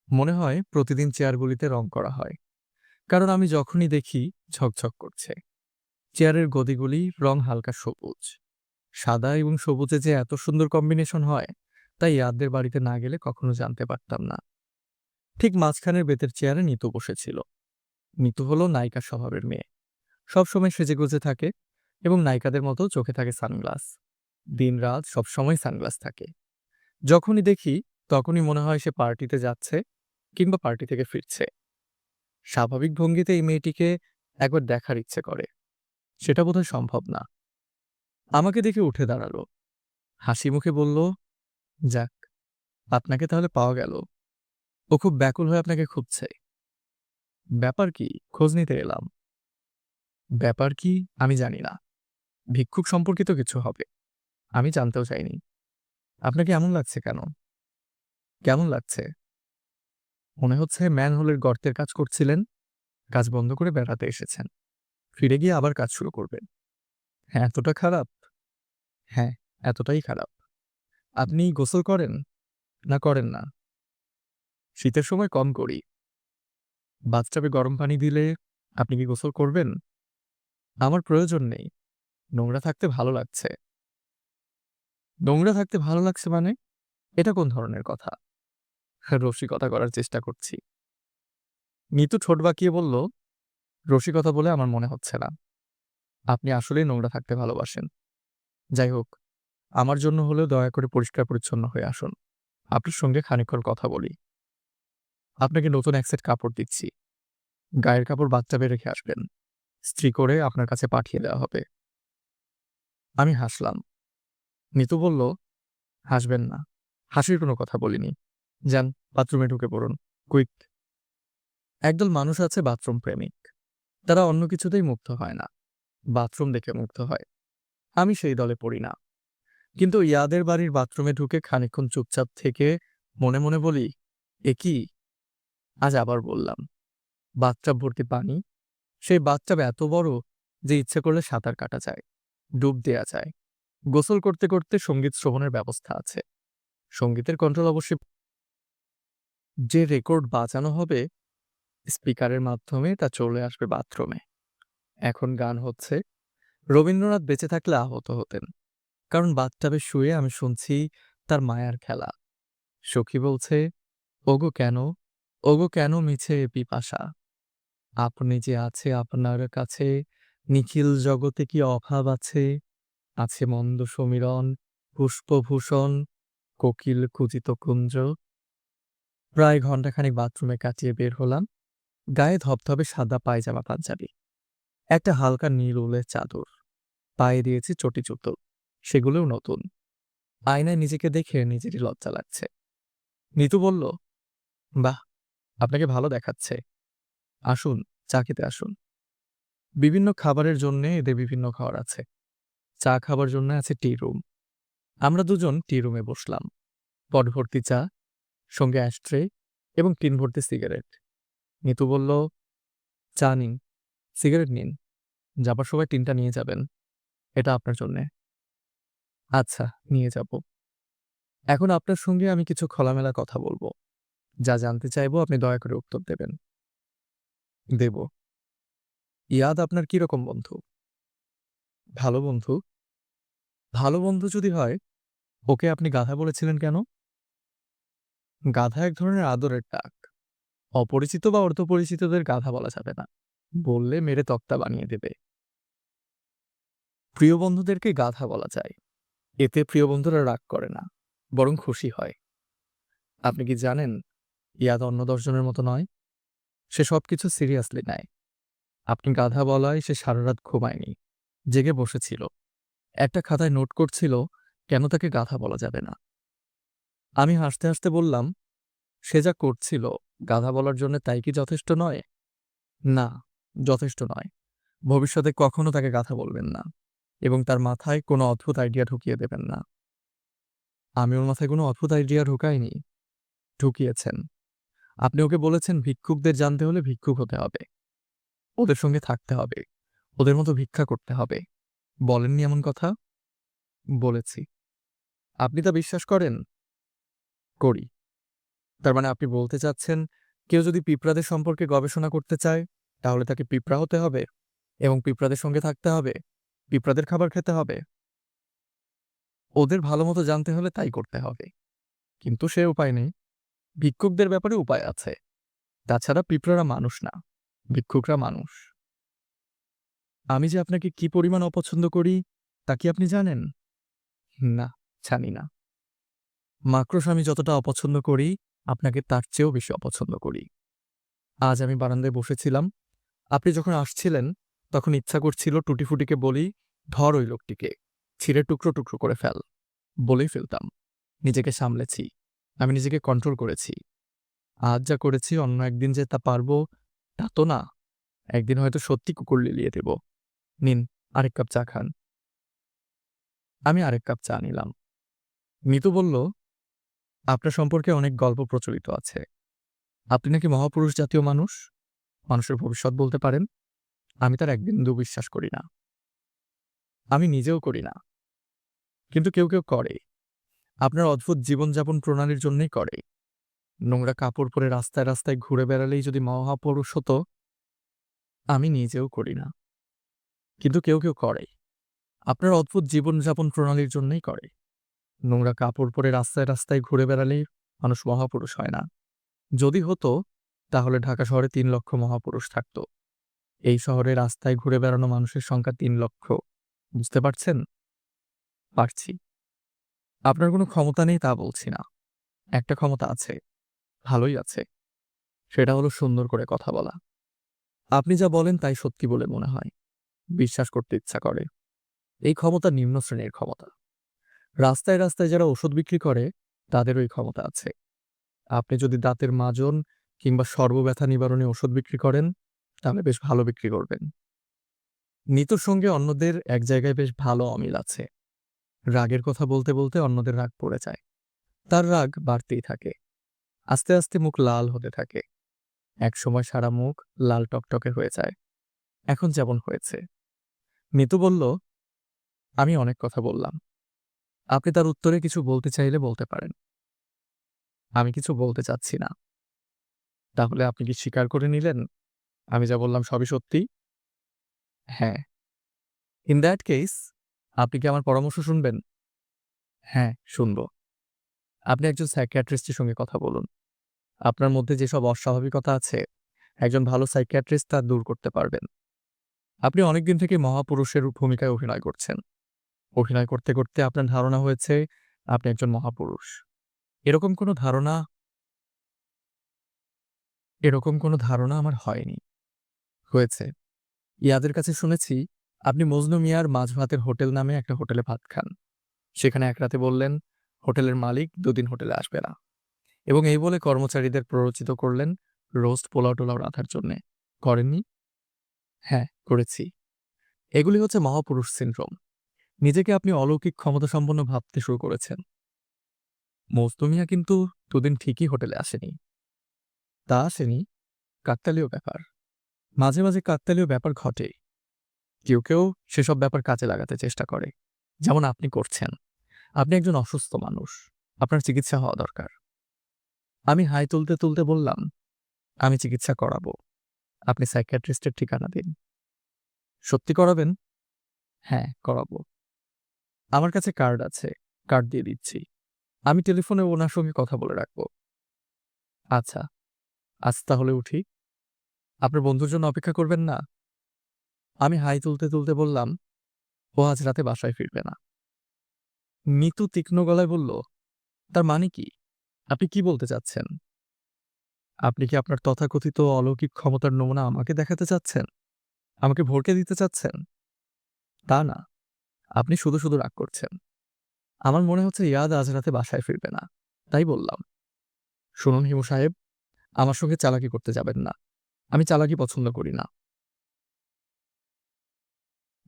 মনে হয় প্রতিদিন চেয়ারগুলিতে রং করা হয়। কারণ আমি যখনই দেখি ঝকঝক করছে। চেয়ারের গদিগুলি রং হালকা সবুজ। সাদা এবং সবুজে যে এত সুন্দর কম্বিনেশন হয় তাই ইয়াদদের বাড়িতে না গেলে কখনো জানতে পারতাম না। ঠিক মাঝখানের বেতের চেয়ারে নিতু বসেছিল। নিতু হলো নায়িকা স্বভাবের মেয়ে। সবসময় সেজেগুজে থাকে এবং নায়িকাদের মতো চোখে থাকে সানগ্লাস। দিনরাত সবসময় সানগ্লাস থাকে। যখনই দেখি তখনই মনে হয় সে পার্টিতে যাচ্ছে কিংবা পার্টি থেকে ফিরছে। স্বাভাবিক ভঙ্গিতে এই মেয়েটিকে একবার দেখার ইচ্ছে করে। সেটা বোধহয় সম্ভব না। আমাকে দেখে উঠে দাঁড়ালো। হাসি মুখে বলল, যাক, আপনাকে তাহলে পাওয়া গেল। ও খুব ব্যাকুল হয়ে আপনাকে খুঁজছে। ব্যাপার কি? খোঁজ নিতে এলাম। ব্যাপার কি আমি জানি না। ভিক্ষুক সম্পর্কিত কিছু হবে। আমি জানতেও চাইনি। আপনাকে এমন লাগছে কেন? কেমন লাগছে? মনে হচ্ছে ম্যানহোলের গর্তের কাজ করছিলেন, কাজ বন্ধ করে বেড়াতে এসেছেন। ফিরে গিয়ে আবার কাজ শুরু করবেন। হ্যাঁ, এতটা খারাপ? হ্যাঁ, এতটাই খারাপ। আপনি গোসল করেন না করেন না? শীতের সময় কম করি। বাথটাবে গরম পানি দিলে আপনি কি গোসল করবেন? আমার প্রয়োজন নেই। নোংরা থাকতে ভালো লাগছে। নোংরা থাকতে ভালো লাগছে মানে? এটা কোন ধরনের কথা? রসিকতা করার চেষ্টা করছি। নিতু ঠোঁট বাঁকিয়ে বলল, রসিকতা বলে আমার মনে হচ্ছে না। আপনি আসলেই নোংরা থাকতে ভালোবাসেন। যাই হোক, আমার জন্য হলেও দয়া করে পরিষ্কার পরিচ্ছন্ন হয়ে আসুন। আপনার সঙ্গে খানিকক্ষণ কথা বলি। আপনাকে নতুন এক সেট কাপড় দিচ্ছি। গায়ের কাপড় বাথটাবে রেখে আসবেন। ইস্ত্রি করে আপনার কাছে পাঠিয়ে দেওয়া হবে। আমি হাসলাম। নিতু বলল, হাসবেন না। হাসির কোনো কথা বলিনি। যান, বাথরুমে ঢুকে পড়ুন। কুইক। একদল মানুষ আছে বাথরুম প্রেমিক। তারা অন্য কিছুতেই মুগ্ধ হয় না, বাথরুম দেখে মুগ্ধ হয়। আমি সেই দলে পড়ি না। কিন্তু ইয়াদের বাড়ির বাথরুমে ঢুকে খানিকক্ষণ চুপচাপ থেকে মনে মনে বলি, এ কি? আজ আবার বললাম। বাথটাব ভর্তি পানি। সেই বাথটাব এত বড় যে ইচ্ছে করলে সাঁতার কাটা যায়, ডুব দেয়া যায়। গোসল করতে করতে সঙ্গীত শ্রবণের ব্যবস্থা আছে। সঙ্গীতের কন্ট্রোল অবশ্যই। যে রেকর্ড বাজানো হবে স্পিকারের মাধ্যমে তা চলে আসবে বাথরুমে। এখন গান হচ্ছে। রবীন্দ্রনাথ বেঁচে থাকলে আহত হতেন, কারণ বাথটাবে শুয়ে আমি শুনছি তার মায়ার খেলা। সখী বলছে, ওগো কেন, ওগো কেন মিছে এ পিপাসা, আপনি যে আছে আপনার কাছে, নিখিল জগতে কি অভাব আছে, আছে মন্দ সমীরণ, পুষ্পভূষণ, কোকিল কুজিত কুঞ্জ। প্রায় ঘণ্টাখানিক বাথরুমে কাটিয়ে বের হলাম। গায়ে ধবধবে সাদা পায়জামা পাঞ্জাবি, একটা হালকা নীল উলের চাদর, পায়ে দিয়েছি চটি জুতো, সেগুলোও নতুন। আয়নায় নিজেকে দেখে নিজেরই লজ্জা লাগছে। নিতু বলল, বাহ, আপনাকে ভালো দেখাচ্ছে। আসুন, চা খেতে আসুন। বিভিন্ন খাবারের জন্য এদের বিভিন্ন ঘর আছে। চা খাবার জন্য আছে টি রুম। আমরা দুজন টি রুমে বসলাম। পট ভর্তি চা, সঙ্গে অ্যাশট্রে এবং টিন ভর্তি সিগারেট। নিতু বলল, চা নিন, সিগারেট নিন, যাবার সময় টিনটা নিয়ে যাবেন, এটা আপনার জন্যে। আচ্ছা, নিয়ে যাব। এখন আপনার সঙ্গে আমি কিছু খোলামেলা কথা বলবো। যা জানতে চাইবো আপনি দয়া করে উত্তর দেবেন। দেব। ইয়াদ আপনার কিরকম বন্ধু? ভালো বন্ধু। ভালো বন্ধু যদি হয়, ওকে আপনি গাধা বলেছিলেন কেন? গাধা এক ধরনের আদরের ডাক। অপরিচিত বা অর্ধপরিচিতদের গাধা বলা যাবে না, বললে মেরে তক্তা বানিয়ে দেবে। প্রিয় বন্ধুদেরকে গাধা বলা যায়। এতে প্রিয় বন্ধুরা রাগ করে না, বরং খুশি হয়। আপনি কি জানেন, ইয়াদ অন্য ১০ জনের মতো নয়। সে সবকিছু সিরিয়াসলি নেয়। আপনি গাধা বলায় সে সারা রাত ঘুমায়নি, জেগে বসেছিল। একটা খাতায় নোট করছিল কেন তাকে গাধা বলা যাবে না। আমি হাসতে হাসতে বললাম, সে যা করছিল গাধা বলার জন্য তাই কি যথেষ্ট নয়? না, যথেষ্ট নয়। ভবিষ্যতে কখনো তাকে গাধা বলবেন না, এবং তার মাথায় কোনো অদ্ভুত আইডিয়া ঢুকিয়ে দেবেন না। আমি ওর মাথায় কোনো অদ্ভুত আইডিয়া ঢুকাইনি। ঢুকিয়েছেন। আপনি ওকে বলেছেন ভিক্ষুকদের জানতে হলে ভিক্ষুক হতে হবে, ওদের সঙ্গে থাকতে হবে, ওদের মতো ভিক্ষা করতে হবে। বলেননি এমন কথা? বলেছি। আপনি তা বিশ্বাস করেন? করি। তার মানে আপনি বলতে চাচ্ছেন, কেউ যদি পিঁপড়াদের সম্পর্কে গবেষণা করতে চায়, তাহলে তাকে পিঁপড়া হতে হবে এবং পিঁপড়াদের সঙ্গে থাকতে হবে, পিঁপড়াদের খাবার খেতে হবে। ওদের ভালোমতো জানতে হলে তাই করতে হবে। কিন্তু সে উপায় নেই। ভিক্ষুকদের ব্যাপারে উপায় আছে। তাছাড়া পিঁপড়ারা মানুষ না, ভিক্ষুকরা মানুষ। আমি যে আপনাকে কি পরিমাণ অপছন্দ করি তা কি আপনি জানেন? না, জানি না। মাকড়স আমি যতটা অপছন্দ করি, আপনাকে তার চেয়েও বেশি অপছন্দ করি। আজ আমি বারান্দায় বসেছিলাম। আপনি যখন আসছিলেন, তখন ইচ্ছা করছিল টুটিফুটিকে বলি, ধর ওই লোকটিকে, ছিঁড়ে টুকরো টুকরো করে ফেল। বলেই ফেলতাম। নিজেকে সামলেছি। আমি নিজেকে কন্ট্রোল করেছি। আজ যা করেছি অন্য একদিন যে তা পারবো, তা তো না। একদিন হয়তো সত্যি কুকুর লিলিয়ে দেব। নিন, আরেক কাপ চা খান। আমি আরেক কাপ চা নিলাম। মিতু বলল, আপনার সম্পর্কে অনেক গল্প প্রচলিত আছে। আপনি নাকি মহাপুরুষ জাতীয় মানুষ, মানুষের ভবিষ্যৎ বলতে পারেন। আমি তার এক বিন্দু বিশ্বাস করি না। আমি নিজেও করি না। কিন্তু কেউ কেউ করে। আপনার অদ্ভুত জীবনযাপন প্রণালীর জন্যই করে। নোংরা কাপড় পরে রাস্তায় রাস্তায় ঘুরে বেড়ালেই যদি মহাপুরুষ হতো। আমি নিজেও করি না। কিন্তু কেউ কেউ করে। আপনার অদ্ভুত জীবনযাপন প্রণালীর জন্যই করে। নোংরা কাপড় পরে রাস্তায় রাস্তায় ঘুরে বেড়ালেই মানুষ মহাপুরুষ হয় না। যদি হতো, তাহলে ঢাকা শহরে ৩ লক্ষ মহাপুরুষ থাকত। এই শহরে রাস্তায় ঘুরে বেড়ানো মানুষের সংখ্যা ৩ লক্ষ। বুঝতে পারছেন? পারছি। আপনার কোনো ক্ষমতা নেই তা বলছি না। একটা ক্ষমতা আছে, ভালোই আছে। সেটা হলো সুন্দর করে কথা বলা। আপনি যা বলেন তাই সত্যি বলে মনে হয়। বিশ্বাস করতে ইচ্ছা করে। এই ক্ষমতা নিম্ন শ্রেণীর ক্ষমতা। রাস্তায় রাস্তায় যারা ওষুধ বিক্রি করে তাদেরও এই ক্ষমতা আছে। আপনি যদি দাঁতের মাজন কিংবা সর্বব্যথা নিবারণী ওষুধ বিক্রি করেন, তাহলে বেশ ভালো বিক্রি করবেন। নিতুর সঙ্গে অন্যদের এক জায়গায় বেশ ভালো অমিল আছে। রাগের কথা বলতে বলতে অন্যদের রাগ পড়ে যায়। তার রাগ বাড়তেই থাকে। আস্তে আস্তে মুখ লাল হতে থাকে। একসময় সারা মুখ লাল টকটকে হয়ে যায়। এখন যেমন হয়েছে। নিতু বলল, আমি অনেক কথা বললাম। আপনি তার উত্তরে কিছু বলতে চাইলে বলতে পারেন। আমি কিছু বলতে চাচ্ছি না। তাহলে আপনি কি স্বীকার করে নিলেন আমি যা বললাম সবই সত্যি? হ্যাঁ। ইন দ্যাট কেস আপনি কি আমার পরামর্শ শুনবেন? হ্যাঁ, শুনব। আপনি একজন সাইকিয়াট্রিস্টের সঙ্গে কথা বলুন। আপনার মধ্যে যেসব অস্বাভাবিকতা আছে, একজন ভালো সাইকিয়াট্রিস্ট তা দূর করতে পারবেন। আপনি অনেকদিন থেকে মহাপুরুষের ভূমিকায় অভিনয় করছেন। অভিনয় করতে করতে আপনার ধারণা হয়েছে আপনি একজন মহাপুরুষ। এরকম কোনো ধারণা এরকম কোনো ধারণা আমার হয়নি। হয়েছে। ইয়াদের কাছে শুনেছি আপনি মজনু মিয়ার মাছ ভাতের হোটেল নামে একটা হোটেলে ভাত খান। সেখানে এক রাতে বললেন হোটেলের মালিক ২ দিন হোটেলে আসবে না। এবং এই বলে কর্মচারীদের প্ররোচিত করলেন রোস্ট পোলাও-টোলাও রাঁধার জন্যে। করেননি? হ্যাঁ, করেছি। এগুলি হচ্ছে মহাপুরুষ সিনড্রোম। নিজেকে আপনি অলৌকিক ক্ষমতাসম্পন্ন ভাবতে শুরু করেছেন। মজনু মিয়া কিন্তু ২ দিন ঠিকই হোটেলে আসেনি। তা আসেনি, কাকতালীয় ব্যাপার। মাঝে মাঝে কাকতালীয় ব্যাপার ঘটে। কেউ কেউ সেসব ব্যাপার কাজে লাগাতে চেষ্টা করে। যেমন আপনি করছেন। আপনি একজন অসুস্থ মানুষ। আপনার চিকিৎসা হওয়া দরকার। আমি হাই তুলতে তুলতে বললাম, আমি চিকিৎসা করাবো। আপনি সাইকিয়াট্রিস্টের ঠিকানা দিন। সত্যি করাবেন? হ্যাঁ, করাবো। আমার কাছে কার্ড আছে। কার্ড দিয়ে দিচ্ছি। আমি টেলিফোনে ওনার সঙ্গে কথা বলে রাখবো। আচ্ছা, আজ তাহলে উঠি। আপনার বন্ধুর জন্য অপেক্ষা করবেন না? আমি হাই তুলতে তুলতে বললাম, ও আজ রাতে বাসায় ফিরবে না। নিতু তীক্ষ্ণ গলায় বলল, তার মানে কি? আপনি কি বলতে চাচ্ছেন? আপনি কি আপনার তথাকথিত অলৌকিক ক্ষমতার নমুনা আমাকে দেখাতে চাচ্ছেন? আমাকে ভড়কে দিতে চাচ্ছেন? তা না। আপনি শুধু শুধু রাগ করছেন। আমার মনে হচ্ছে ইয়াদ আজ রাতে বাসায় ফিরবে না। তাই বললাম। শুনুন হিমু সাহেব, আমার সঙ্গে চালাকি করতে যাবেন না। আমি চালাকি পছন্দ করি না।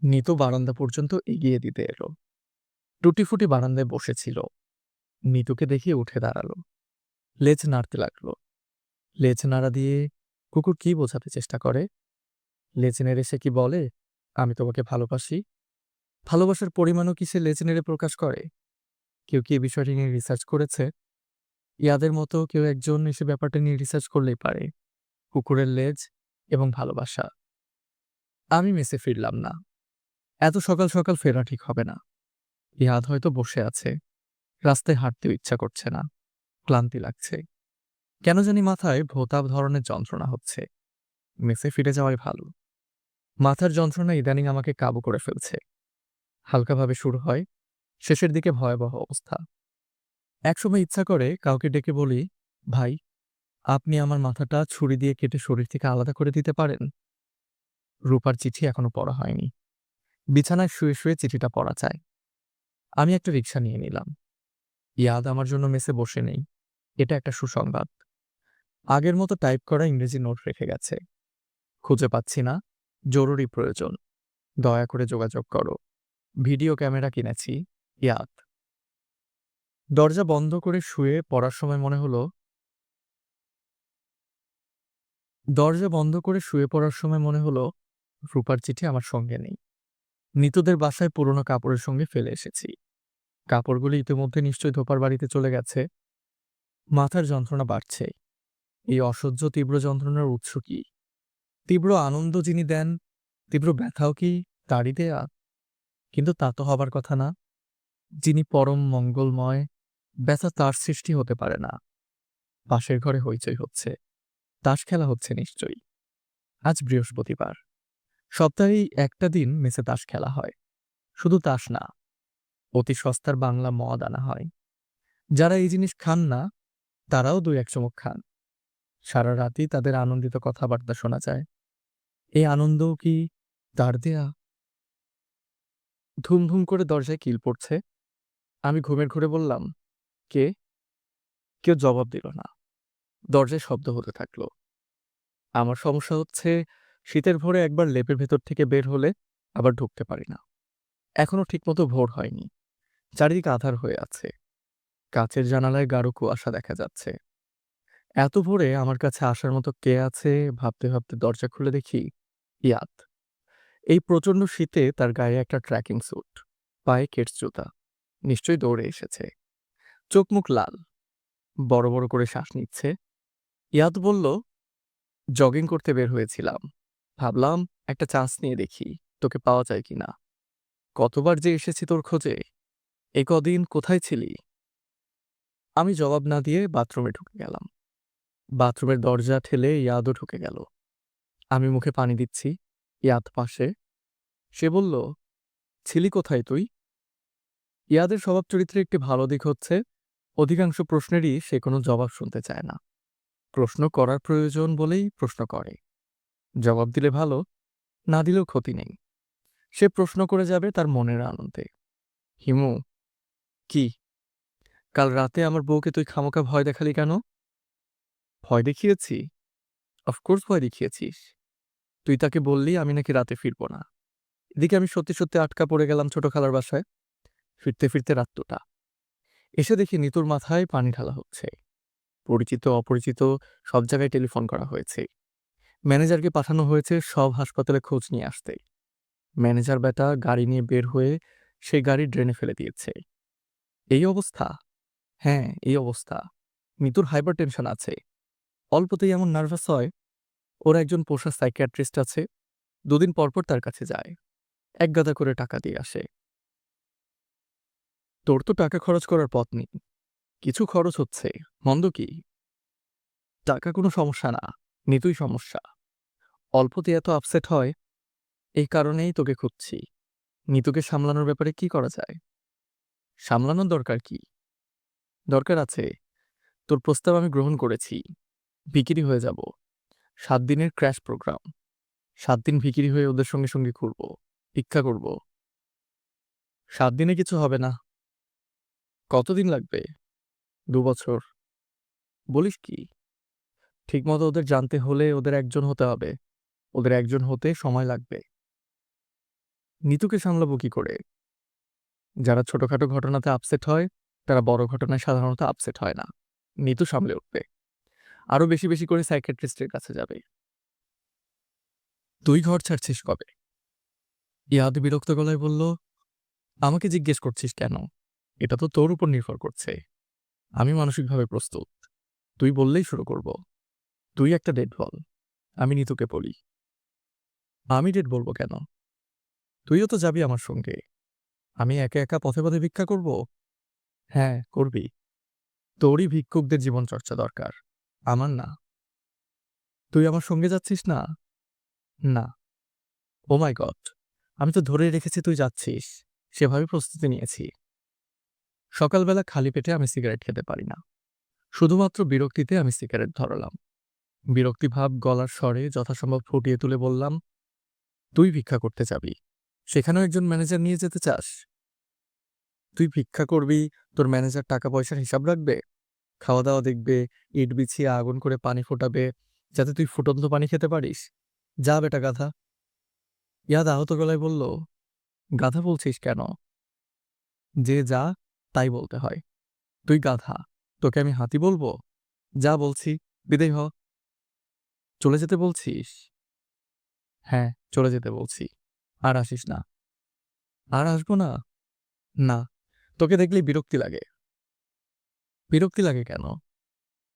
নিতু বারান্দা পর্যন্ত এগিয়ে দিতে এলো। টুটিফুটি বারান্দায় বসেছিল। নিতুকে দেখে উঠে দাঁড়ালো। লেজ নাড়তে লাগলো। লেজ নাড়া দিয়ে কুকুর কি বোঝাতে চেষ্টা করে? লেজ নেড়ে সে কি বলে, আমি তোমাকে ভালোবাসি? ভালোবাসার পরিমাণও কি সে লেজ নেড়ে প্রকাশ করে? কেউ কি এই বিষয়টি নিয়ে রিসার্চ করেছে? ইয়াদের মতো কেউ একজন এসে ব্যাপারটা নিয়ে রিসার্চ করলেই পারে। কুকুরের লেজ এবং ভালোবাসা। আমি মেসে ফিরলাম না। এত সকাল সকাল ফেরা ঠিক হবে না। ইয়াদ হয়তো বসে আছে। রাস্তায় হাঁটতেও ইচ্ছা করছে না। ক্লান্তি লাগছে। কেন জানি মাথায় ভোঁতা ধরনের যন্ত্রণা হচ্ছে। মেসে ফিরে যাওয়াই ভালো। মাথার যন্ত্রণা ইদানিং আমাকে কাবু করে ফেলছে। হালকাভাবে শুরু হয়, শেষের দিকে ভয়াবহ অবস্থা। একসময় ইচ্ছা করে কাউকে ডেকে বলি, ভাই, আপনি আমার মাথাটা ছুরি দিয়ে কেটে শরীর থেকে আলাদা করে দিতে পারেন? রূপার চিঠি এখনো পড়া হয়নি। বিছানায় শুয়ে শুয়ে চিঠিটা পড়া চায়। আমি একটা রিকশা নিয়ে নিলাম। ইয়াদ আমার জন্য মেসে বসে নেই। এটা একটা সুসংবাদ। আগের মতো টাইপ করা ইংরেজি নোট রেখে গেছে। খুঁজে পাচ্ছি না, জরুরি প্রয়োজন। দয়া করে যোগাযোগ করো। ভিডিও ক্যামেরা কিনেছি। ইয়াদ। দরজা বন্ধ করে শুয়ে পড়ার সময় মনে হলো দরজা বন্ধ করে শুয়ে পড়ার সময় মনে হলো রূপার চিঠি আমার সঙ্গে নেই। নিতুদের বাসায় পুরনো কাপড়ের সঙ্গে ফেলে এসেছি। কাপড়গুলি ইতিমধ্যে নিশ্চয়ই ধোপার বাড়িতে চলে গেছে। মাথার যন্ত্রণা বাড়ছে। এই অসহ্য তীব্র যন্ত্রণার উৎস কি? তীব্র আনন্দ যিনি দেন, তীব্র ব্যথাও কি তারই দেয়া? কিন্তু তা তো হবার কথা না। যিনি পরম মঙ্গলময়, ব্যথা তার সৃষ্টি হতে পারে না। পাশের ঘরে হইচই হচ্ছে। তাস খেলা হচ্ছে নিশ্চয়ই। আজ বৃহস্পতিবার। সপ্তাহেই একটা দিন মেসে তাস খেলা হয়। শুধু তাস না, অতি সস্তার বাংলা মদ আনা হয়। যারা এই জিনিস খান না, তারাও ২-১ চুমুক খান। সারা রাতই তাদের আনন্দিত কথাবার্তা শোনা যায়। এই আনন্দও কি তার দেয়া? ধুম ধুম করে দরজায় কিল পড়ছে। আমি ঘুমের ঘোরে বললাম, কে? কেউ জবাব দিল না। দরজায় শব্দ হতে থাকলো। আমার সমস্যা হচ্ছে, শীতের ভোরে একবার লেপের ভেতর থেকে বের হলে আবার ঢুকতে পারি না। এখনো ঠিকমতো ভোর হয়নি। চারিদিকে আঁধার হয়ে আছে। কাচের জানালায় গাঢ় কুয়াশা দেখা যাচ্ছে। এত ভোরে আমার কাছে আসার মতো কে আছে ভাবতে ভাবতে দরজা খুলে দেখি ইয়াদ। এই প্রচণ্ড শীতে তার গায়ে একটা ট্রেকিং স্যুট, পায়ে কেটস জুতা। নিশ্চয়ই দৌড়ে এসেছে। চোখ মুখ লাল, বড় বড় করে শ্বাস নিচ্ছে। ইয়াদ বলল, জগিং করতে বের হয়েছিলাম। ভাবলাম একটা চান্স নিয়ে দেখি তোকে পাওয়া যায় কিনা। কতবার যে এসেছি তোর খোঁজে, এই কদিন কোথায় ছিলি? আমি জবাব না দিয়ে বাথরুমে ঢুকে গেলাম। বাথরুমের দরজা ঠেলে ইয়াদও ঢুকে গেল। আমি মুখে পানি দিচ্ছি, ইয়াদ পাশে। সে বলল, ছিলি কোথায় তুই? ইয়াদের স্বভাব চরিত্রের একটি ভালো দিক হচ্ছে, অধিকাংশ প্রশ্নেরই সে কোনো জবাব শুনতে চায় না। প্রশ্ন করার প্রয়োজন বলেই প্রশ্ন করে। জবাব দিলে ভালো, না দিলেও ক্ষতি নেই। সে প্রশ্ন করে যাবে তার মনের আনন্দে। হিমু, কি? কাল রাতে আমার বউকে তুই খামোকা ভয় দেখালি কেন? ভয় দেখিয়েছি? অফকোর্স ভয় দেখিয়েছিস। তুই তাকে বললি আমি নাকি রাতে ফিরবো না। এদিকে আমি সত্যি সত্যি আটকা পড়ে গেলাম ছোট খালার বাসায়। ফিরতে ফিরতে রাত 2টা। এসে দেখি নিতুর মাথায় পানি ঢালা হচ্ছে। পরিচিত অপরিচিত সব জায়গায় টেলিফোন করা হয়েছে। ম্যানেজারকে পাঠানো হয়েছে সব হাসপাতালে খোঁজ নিয়ে আসতে। ম্যানেজার বেটা গাড়ি নিয়ে বের হয়ে সেই গাড়ি ড্রেনে ফেলে দিয়েছে। এই অবস্থা? হ্যাঁ, এই অবস্থা। নিতুর হাইপার টেনশন আছে। অল্পতেই এমন নার্ভাস হয়। ওর একজন পোষা সাইকিয়াট্রিস্ট আছে। 2 দিন পর পর তার কাছে যায়। এক গাদা করে টাকা দিয়ে আসে। তোর তো টাকা খরচ করার পথ নেই। কিছু খরচ হচ্ছে, মন্দ কি? টাকা কোনো সমস্যা না, নিতুই সমস্যা। অল্পতে এত আপসেট হয়, এই কারণেই তোকে খুঁজছি। নিতুকে সামলানোর ব্যাপারে কি করা যায়? সামলানোর দরকার কি? দরকার আছে। তোর প্রস্তাব আমি গ্রহণ করেছি। ভিখিরি হয়ে যাব। 7 দিনের ক্র্যাশ প্রোগ্রাম। 7 দিন ভিখিরি হয়ে ওদের সঙ্গে সঙ্গে ঘুরব, ভিক্ষা করব। 7 দিনে কিছু হবে না। কতদিন লাগবে? 2 বছর। বলিস কি? ঠিকমতো ওদের জানতে হলে ওদের একজন হতে হবে। ওদের একজন হতে সময় লাগবে। নিতুকে সামলাবো কি করে? যারা ছোটখাটো ঘটনাতে আপসেট হয়, তারা বড় ঘটনায় সাধারণত আপসেট হয় না। নিতু সামলে উঠবে। আরো বেশি বেশি করে সাইকিয়াট্রিস্টের কাছে যাবে। তুই ঘর ছাড়ছিস কবে? ইয়াদ বিরক্ত গলায় বলল, আমাকে জিজ্ঞেস করছিস কেন? এটা তো তোর উপর নির্ভর করছে। আমি মানসিকভাবে প্রস্তুত। তুই বললেই শুরু করব। তুই একটা ডেট বল, আমি নিতুকে বলি। আমি ডেট বলবো কেন? তুইও তো যাবি আমার সঙ্গে। আমি একা একা পথে পথে ভিক্ষা করব? হ্যাঁ, করবি। তোরই ভিক্ষুকদের জীবন চর্চা দরকার, আমার না। তুই আমার সঙ্গে যাচ্ছিস না? না। ও মাই গড! আমি তো ধরে রেখেছি তুই যাচ্ছিস। সেভাবে প্রস্তুতি নিয়েছি। সকালবেলা খালি পেটে আমি সিগারেট খেতে পারি না। শুধুমাত্র বিরক্তিতে আমি সিগারেট ধরালাম। বিরক্তিভাব গলার স্বরে যথাসম্ভব ফুটিয়ে তুলে বললাম, তুই ভিক্ষা করতে যাবি, সেখানেও একজন ম্যানেজার নিয়ে যেতে চাস? তুই ভিক্ষা করবি, তোর ম্যানেজার টাকা পয়সার হিসাব রাখবে, খাওয়া দাওয়া দেখবে, ইট বিছিয়ে আগুন করে পানি ফোটাবে, যাতে তুই ফুটন্ত পানি খেতে পারিস। যা বেটা গাধা। ইয়াদ আহত গলায় বলল, গাধা বলছিস কেন? যে যা তাই বলতে হয়। তুই গাধা, তোকে আমি হাতি বলবো? যা বলছি, বিদেয় হ। চলে যেতে বলছিস? হ্যাঁ, চলে যেতে বলছি। আর আসিস না। আর আসবো না? না। তোকে দেখলেই বিরক্তি লাগে। বিরক্তি লাগে কেন?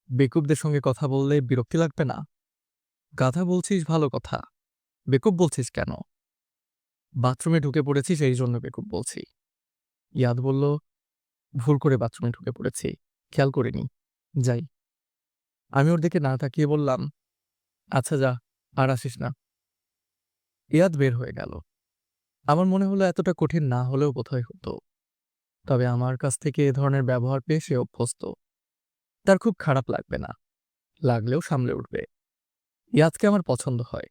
বেকুবদের সঙ্গে কথা বললে বিরক্তি লাগবে না? গাধা বলছিস ভালো কথা, বেকুব বলছিস কেন? বাথরুমে ঢুকে পড়েছিস এই জন্য বেকুব বলছি। ইয়াদ বলল, ভুল করে বাথরুমে ঢুকে পড়েছি, খেয়াল করিনি। যাই। আমি ওর দিকে না তাকিয়ে বললাম, আচ্ছা যা, আর আসিস না। ইয়াদ বের হয়ে গেল। আমার মনে হলো এতটা কঠিন না হলেও বোধহয় হতো। তবে আমার কাছ থেকে এ ধরনের ব্যবহার পেয়ে সে অভ্যস্ত। তার খুব খারাপ লাগবে না, লাগলেও সামলে উঠবে। ইয়াদকে আমার পছন্দ হয়।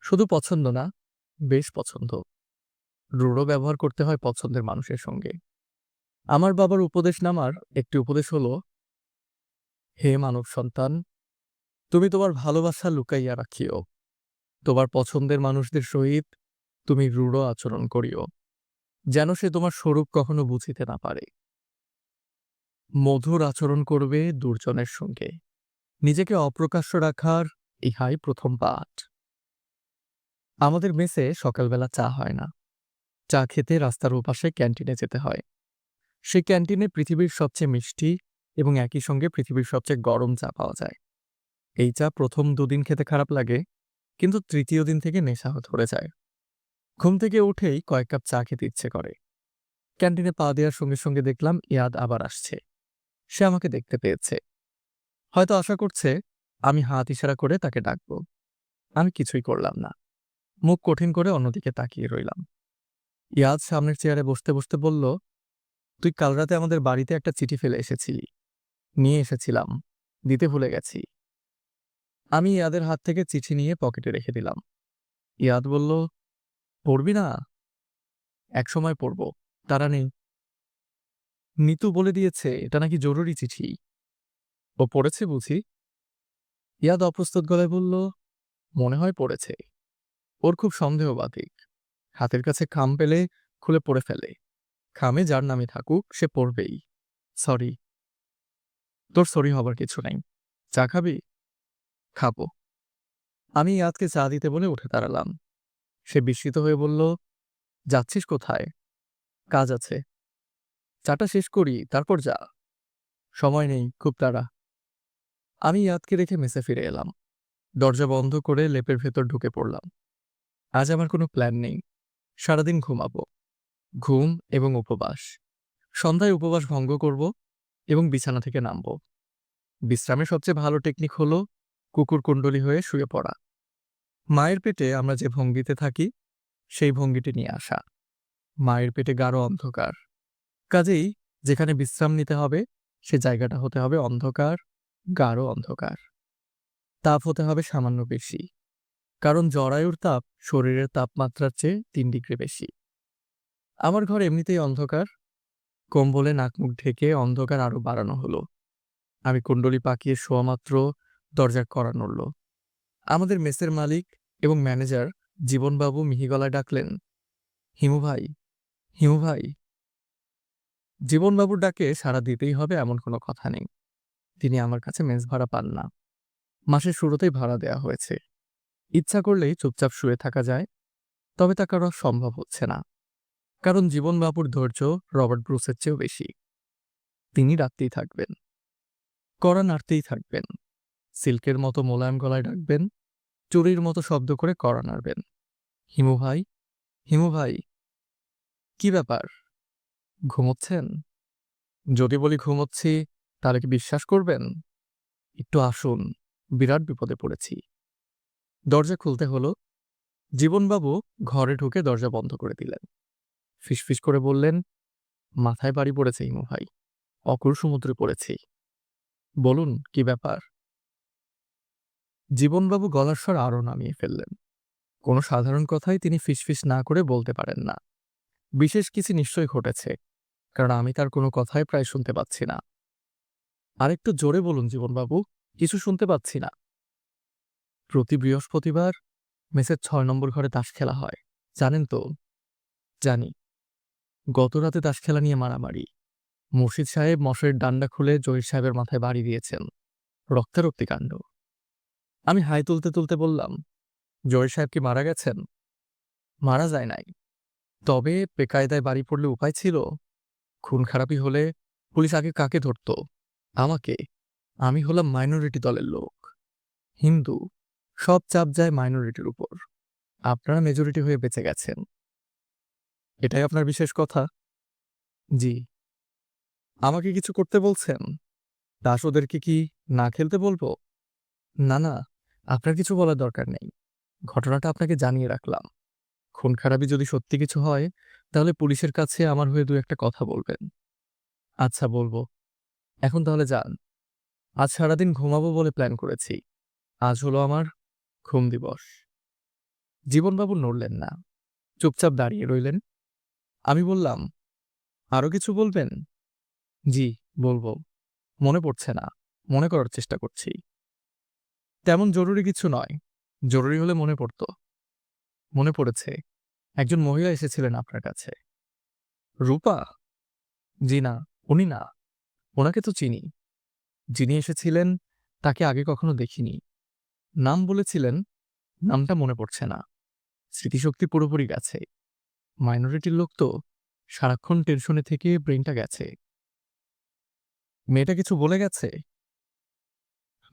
শুধু পছন্দ না, বেশ পছন্দ। রূঢ় ব্যবহার করতে হয় পছন্দের মানুষের সঙ্গে। আমার বাবার উপদেশনামার একটি উপদেশ হলো, হে মানব সন্তান, তুমি তোমার ভালোবাসা লুকাইয়া রাখিও। তোমার পছন্দের মানুষদের সহিত তুমি রূঢ় আচরণ করিও, যেন সে তোমার স্বরূপ কখনো বুঝিতে না পারে। মধুর আচরণ করবে দুর্জনের সঙ্গে। নিজেকে অপ্রকাশ্য রাখার ইহাই প্রথম পাঠ। আমাদের মেসে সকালবেলা চা হয় না। চা খেতে রাস্তার ওপাশে ক্যান্টিনে যেতে হয়। সেই ক্যান্টিনে পৃথিবীর সবচেয়ে মিষ্টি এবং একই সঙ্গে পৃথিবীর সবচেয়ে গরম চা পাওয়া যায়। এই চা প্রথম দুদিন খেতে খারাপ লাগে, কিন্তু তৃতীয় দিন থেকে নেশা ধরে যায়। ঘুম থেকে উঠেই কয়েক কাপ চা খেতে ইচ্ছে করে। ক্যান্টিনে পা দেওয়ার সঙ্গে সঙ্গে দেখলাম ইয়াদ আবার আসছে। সে আমাকে দেখতে পেয়েছে, হয়তো আশা করছে আমি হাত ইশারা করে তাকে ডাকব। আমি কিছুই করলাম না, মুখ কঠিন করে অন্যদিকে তাকিয়ে রইলাম। ইয়াদ সামনের চেয়ারে বসতে বসতে বলল, তুই কাল রাতে আমাদের বাড়িতে একটা চিঠি ফেলে এসেছিলি। নিয়ে এসেছিলাম, দিতে ভুলে গেছি। আমি ইয়াদের হাত থেকে চিঠি নিয়ে পকেটে রেখে দিলাম। ইয়াদ বলল, পড়বি না? একসময় পড়ব, তারা নেই। নিতু বলে দিয়েছে এটা নাকি জরুরি চিঠি। ও পড়েছে বুঝি? ইয়াদ অপ্রস্তুত গলায় বলল, মনে হয় পড়েছে। ওর খুব সন্দেহবাদিক। হাতের কাছে খাম পেলে খুলে পড়ে ফেলে। খামে যার নামে থাকুক সে পড়বেই। সরি। তোর সরি হবার কিছু নাই। চা খাবি? খাবো। আমি ইয়াদকে চা দিতে বলে উঠে দাঁড়ালাম। সে বিস্মিত হয়ে বলল, যাচ্ছিস কোথায়? কাজ আছে। চাটা শেষ করি তারপর যা। সময় নেই, খুব তাড়া। আমি ইয়াদকে রেখে মেসে ফিরে এলাম। দরজা বন্ধ করে লেপের ভেতর ঢুকে পড়লাম। আজ আমার কোনো প্ল্যান নেই। সারাদিন ঘুমাবো। ঘুম এবং উপবাস। সন্ধ্যায় উপবাস ভঙ্গ করব এবং বিছানা থেকে নামব। বিশ্রামের সবচেয়ে ভালো টেকনিক হলো কুকুর কুণ্ডলী হয়ে শুয়ে পড়া। মায়ের পেটে আমরা যে ভঙ্গিতে থাকি সেই ভঙ্গিটি নিয়ে আসা। মায়ের পেটে গাঢ় অন্ধকার, কাজেই যেখানে বিশ্রাম নিতে হবে সে জায়গাটা হতে হবে অন্ধকার, গাঢ় অন্ধকার। তাপ হতে হবে সামান্য বেশি, কারণ জরায়ুর তাপ শরীরের তাপমাত্রার চেয়ে 3 ডিগ্রি বেশি। আমার ঘর এমনিতেই অন্ধকার। কম্বলে নাক মুখ ঢেকে অন্ধকার আরো বাড়ানো হলো। আমি কুণ্ডলি পাকিয়ে শোয়া মাত্র দরজার কড়া নড়ল। আমাদের মেসের মালিক এবং ম্যানেজার জীবনবাবু মিহি গলায় ডাকলেন, হিমু ভাই, হিমু ভাই। জীবনবাবুর ডাকে সাড়া দিতেই হবে এমন কোনো কথা নেই। তিনি আমার কাছে মেস ভাড়া পান না। মাসের শুরুতেই ভাড়া দেয়া হয়েছে। ইচ্ছা করলেই চুপচাপ শুয়ে থাকা যায়, তবে তা করা সম্ভব হচ্ছে না, কারণ জীবনবাবুর ধৈর্য রবার্ট ব্রুসের চেয়েও বেশি। তিনি রাখতেই থাকবেন, কড়া নাড়তেই থাকবেন, সিল্কের মতো মোলায়েম গলায় ডাকবেন, চুরির মতো শব্দ করে কড়া নাড়বেন, হিমু ভাই, হিমু ভাই। কি ব্যাপার, ঘুমোচ্ছেন? যদি বলি ঘুমোচ্ছি তাহলে কি বিশ্বাস করবেন? একটু আসুন, বিরাট বিপদে পড়েছি। দরজা খুলতে হলো। জীবনবাবু ঘরে ঢুকে দরজা বন্ধ করে দিলেন। ফিসফিস করে বললেন, মাথায় বাড়ি পড়েছে হিমু ভাই, অকুল সমুদ্রে পড়েছি। বলুন কি ব্যাপার? জীবনবাবু গলার স্বর আরো নামিয়ে ফেললেন। কোনো সাধারণ কথাই তিনি ফিসফিস না করে বলতে পারেন না। বিশেষ কিছু নিশ্চয়ই ঘটেছে, কারণ আমি তার কোনো কথাই প্রায় শুনতে পাচ্ছি না। আরেকটু জোরে বলুন জীবনবাবু, কিছু শুনতে পাচ্ছি না। প্রতি বৃহস্পতিবার মেসের 6 নম্বর ঘরে তাস খেলা হয়, জানেন তো? জানি। গত রাতে তাস খেলা নিয়ে মারামারি। মুর্শিদ সাহেব মশারির ডান্ডা খুলে জহির সাহেবের মাথায় বাড়ি দিয়েছেন। রক্তারক্তি কাণ্ড। আমি হাই তুলতে তুলতে বললাম, জহির সাহেব কি মারা গেছেন? মারা যায় নাই, তবে বেকায়দায় বাড়ি পড়লে উপায় ছিল? খুন খারাপি হলে পুলিশ আগে কাকে ধরত? আমাকে। আমি হলাম মাইনরিটি দলের লোক, হিন্দু। সব চাপ যায় মাইনরিটির উপর। আপনারা মেজরিটি হয়ে বেঁচে গেছেন। এটাই আপনার বিশেষ কথা? জি। আমাকে কিছু করতে বলছেন? দাস ওদেরকে কি না খেলতে বলবো? না না, আপনার কিছু বলার দরকার নেই। ঘটনাটা আপনাকে জানিয়ে রাখলাম। খুন খারাপি যদি সত্যি কিছু হয় তাহলে পুলিশের কাছে আমার হয়ে দু একটা কথা বলবেন। আচ্ছা বলবো। এখন তাহলে যান। আজ সারাদিন ঘুমাবো বলে প্ল্যান করেছি। আজ হলো আমার ঘুম দিবস। জীবনবাবু নড়লেন না, চুপচাপ দাঁড়িয়ে রইলেন। আমি বললাম, আরো কিছু বলবেন? জি, বলবো। মনে পড়ছে না। মনে করার চেষ্টা করছি। তেমন জরুরি কিছু নয়। জরুরি হলে মনে পড়ত। মনে পড়েছে। একজন মহিলা এসেছিলেন আপনার কাছে। রূপা? জি না, উনি না। উনাকে তো চিনি। যিনি এসেছিলেন তাকে আগে কখনো দেখিনি। নাম বলেছিলেন, নামটা মনে পড়ছে না। স্মৃতিশক্তি পুরোপুরি গেছে। মাইনরিটির লোক তো, সারাক্ষণ টেনশনে থেকে ব্রেইনটা গেছে। মেয়েটা কিছু বলে গেছে?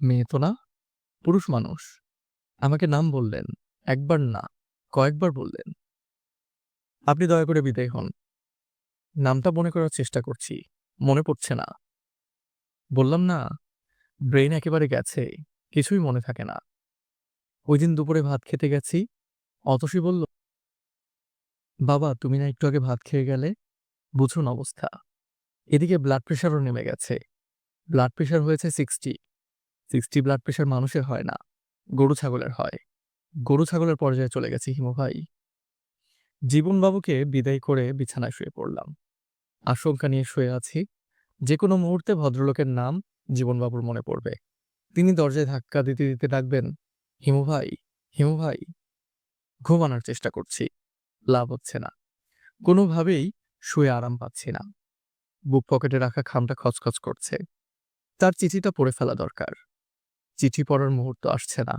মেয়ে তো না, পুরুষ মানুষ। আমাকে নাম বললেন। একবার না, কয়েকবার বললেন। আপনি দয়া করে বিদায় হন। নামটা মনে করার চেষ্টা করছি। মনে পড়ছে না। বললাম না, ব্রেইন একেবারে গেছে। কিছুই মনে থাকে না। ওইদিন দুপুরে ভাত খেতে গেছি। অতসী বলল, বাবা তুমি না একটু আগে ভাত খেয়ে গেলে? বুঝুন অবস্থা। এদিকে ব্লাড প্রেশারও নেমে গেছে। ব্লাড প্রেশার হয়েছে 60। 60 ব্লাড প্রেশার মানুষের হয় না, গরু ছাগলের হয়। গরু ছাগলের পর্যায়ে চলে গেছি হিমু ভাই। জীবনবাবুকে বিদায় করে বিছানায় শুয়ে পড়লাম। আশঙ্কা নিয়ে শুয়ে আছি, যে কোনো মুহূর্তে ভদ্রলোকের নাম জীবনবাবুর মনে পড়বে। তিনি দরজায় ধাক্কা দিতে দিতে ডাকবেন, হিমু ভাই, হিমু ভাই। ঘুমানোর চেষ্টা করছি, লাভ হচ্ছে না। কোনোভাবেই শুয়ে আরাম পাচ্ছি না। বুক পকেটে রাখা খামটা খচখচ করছে। তার চিঠিটা পড়ে ফেলা দরকার। চিঠি পড়ার মুহূর্ত আসছে না।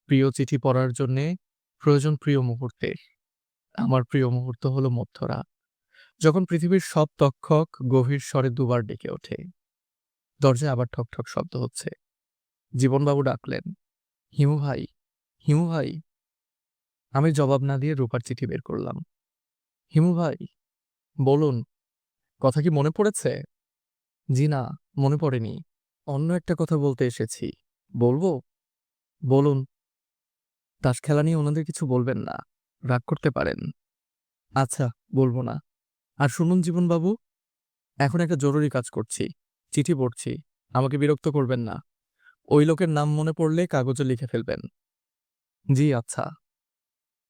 প্রিয় চিঠি পড়ার জন্যে প্রয়োজন প্রিয় মুহূর্তের। আমার প্রিয় মুহূর্ত হলো মধ্যরাত, যখন পৃথিবীর সব তক্ষক গভীর স্বরে দুবার ডেকে ওঠে। দরজায় আবার ঠক ঠক শব্দ হচ্ছে। জীবনবাবু ডাকলেন, হিমু ভাই, হিমু ভাই। আমি জবাব না দিয়ে রূপার চিঠি বের করলাম। হিমু ভাই, বলুন, কথা কি মনে পড়েছে? জি না, মনে পড়েনি। অন্য একটা কথা বলতে এসেছি। বলবো? বলুন। তাস খেলা নিয়ে ওনাদের কিছু বলবেন না, রাগ করতে পারেন। আচ্ছা, বলবো না। আর শুনুন জীবনবাবু, এখন একটা জরুরি কাজ করছি। চিঠি পড়ছি। আমাকে বিরক্ত করবেন না। ওই লোকের নাম মনে পড়লে কাগজে লিখে ফেলবেন। জি আচ্ছা।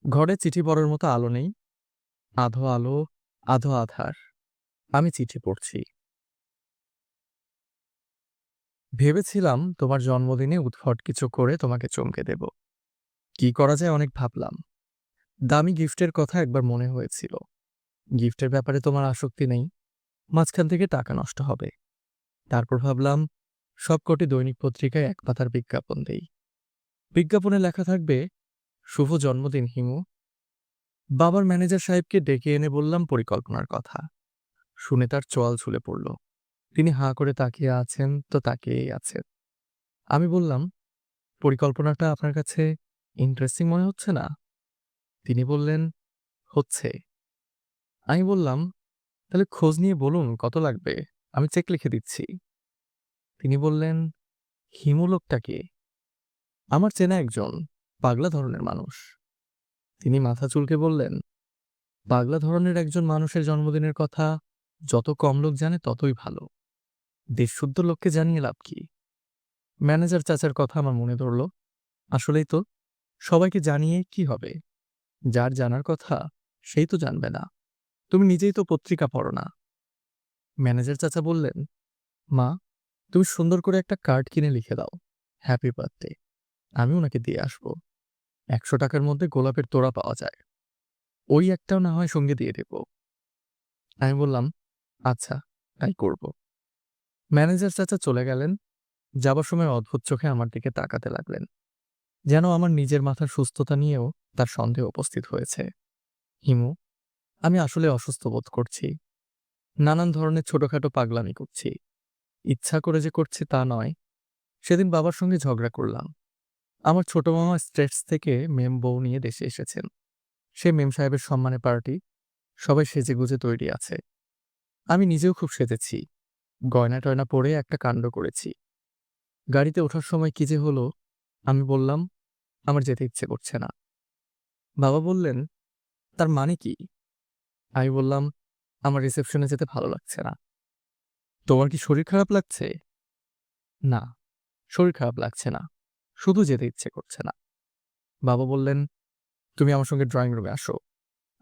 ঘরে চিঠি পড়ার মতো আলো নেই। আধো আলো, আধো আধার। আমি চিঠি পড়ছি। ভেবেছিলাম তোমার জন্মদিনে উদ্ভট কিছু করে তোমাকে চমকে দেব। কি করা যায় অনেক ভাবলাম। দামি গিফটের কথা একবার মনে হয়েছিল। গিফটের ব্যাপারে তোমার আসক্তি নেই, মাঝখান থেকে টাকা নষ্ট হবে। তারপর ভাবলাম, সবকটি দৈনিক পত্রিকায় এক পাতার বিজ্ঞাপন দেই। বিজ্ঞাপনে লেখা থাকবে, শুভ জন্মদিন হিমু। বাবার ম্যানেজার সাহেবকে ডেকে এনে বললাম পরিকল্পনার কথা। শুনে তার চোয়াল ছুলে পড়ল। তিনি হাঁ করে তাকিয়ে আছেন তো তাকিয়েই আছেন। আমি বললাম, পরিকল্পনাটা আপনার কাছে ইন্টারেস্টিং মনে হচ্ছে না? তিনি বললেন, হচ্ছে। আমি বললাম, তাহলে খোঁজ নিয়ে বলুন কত লাগবে, আমি চেক লিখে দিচ্ছি। তিনি বললেন, হিমু লোকটা কে? আমার চেনা একজন পাগলা ধরনের মানুষ। তিনি মাথা চুলকে বললেন, পাগলা ধরনের একজন মানুষের জন্মদিনের কথা যত কম লোক জানে ততই ভালো। দেশশুদ্ধ লোককে জানিয়ে লাভ কি? ম্যানেজার চাচার কথা আমার মনে ধরল। আসলেই তো, সবাইকে জানিয়ে কি হবে? যার জানার কথা সেই তো জানবে না। তুমি নিজেই তো পত্রিকা পড়ো না। ম্যানেজার চাচা বললেন, মা, তুমি সুন্দর করে একটা কার্ড কিনে লিখে দাও, হ্যাপি বার্থডে। আমি ওনাকে দিয়ে আসবো। 100 টাকার মধ্যে গোলাপের তোড়া পাওয়া যায়। ওই একটাও না হয় সঙ্গে দিয়ে দেব। আমি বললাম, আচ্ছা, তাই করব। ম্যানেজার চাচা চলে গেলেন। যাবার সময় অদ্ভুত চোখে আমার দিকে তাকাতে লাগলেন, যেন আমার নিজের মাথার সুস্থতা নিয়েও তার সন্দেহ উপস্থিত হয়েছে। হিমু, আমি আসলে অসুস্থ বোধ করছি। নানান ধরনের ছোটখাটো পাগলামি করছি। ইচ্ছা করে যে করছি তা নয়। সেদিন বাবার সঙ্গে ঝগড়া করলাম। আমার ছোট মামা স্টেটস থেকে মেম বউ নিয়ে দেশে এসেছেন। সে মেম সাহেবের সম্মানে পার্টি। সবাই সেজেগুজে তৈরি আছে। আমি নিজেও খুব সেজেছি। গয়না টয়না পরে একটা কাণ্ড করেছি। গাড়িতে ওঠার সময় কি যে হলো, আমি বললাম, আমার যেতে ইচ্ছে করছে না। বাবা বললেন, তার মানে কি? আমি বললাম, আমার রিসেপশনে যেতে ভালো লাগছে না। তোমার কি শরীর খারাপ লাগছে? না, শরীর খারাপ লাগছে না, শুধু যেতে ইচ্ছে করছে না। বাবা বললেন, তুমি আমার সঙ্গে ড্রয়িং রুমে আসো,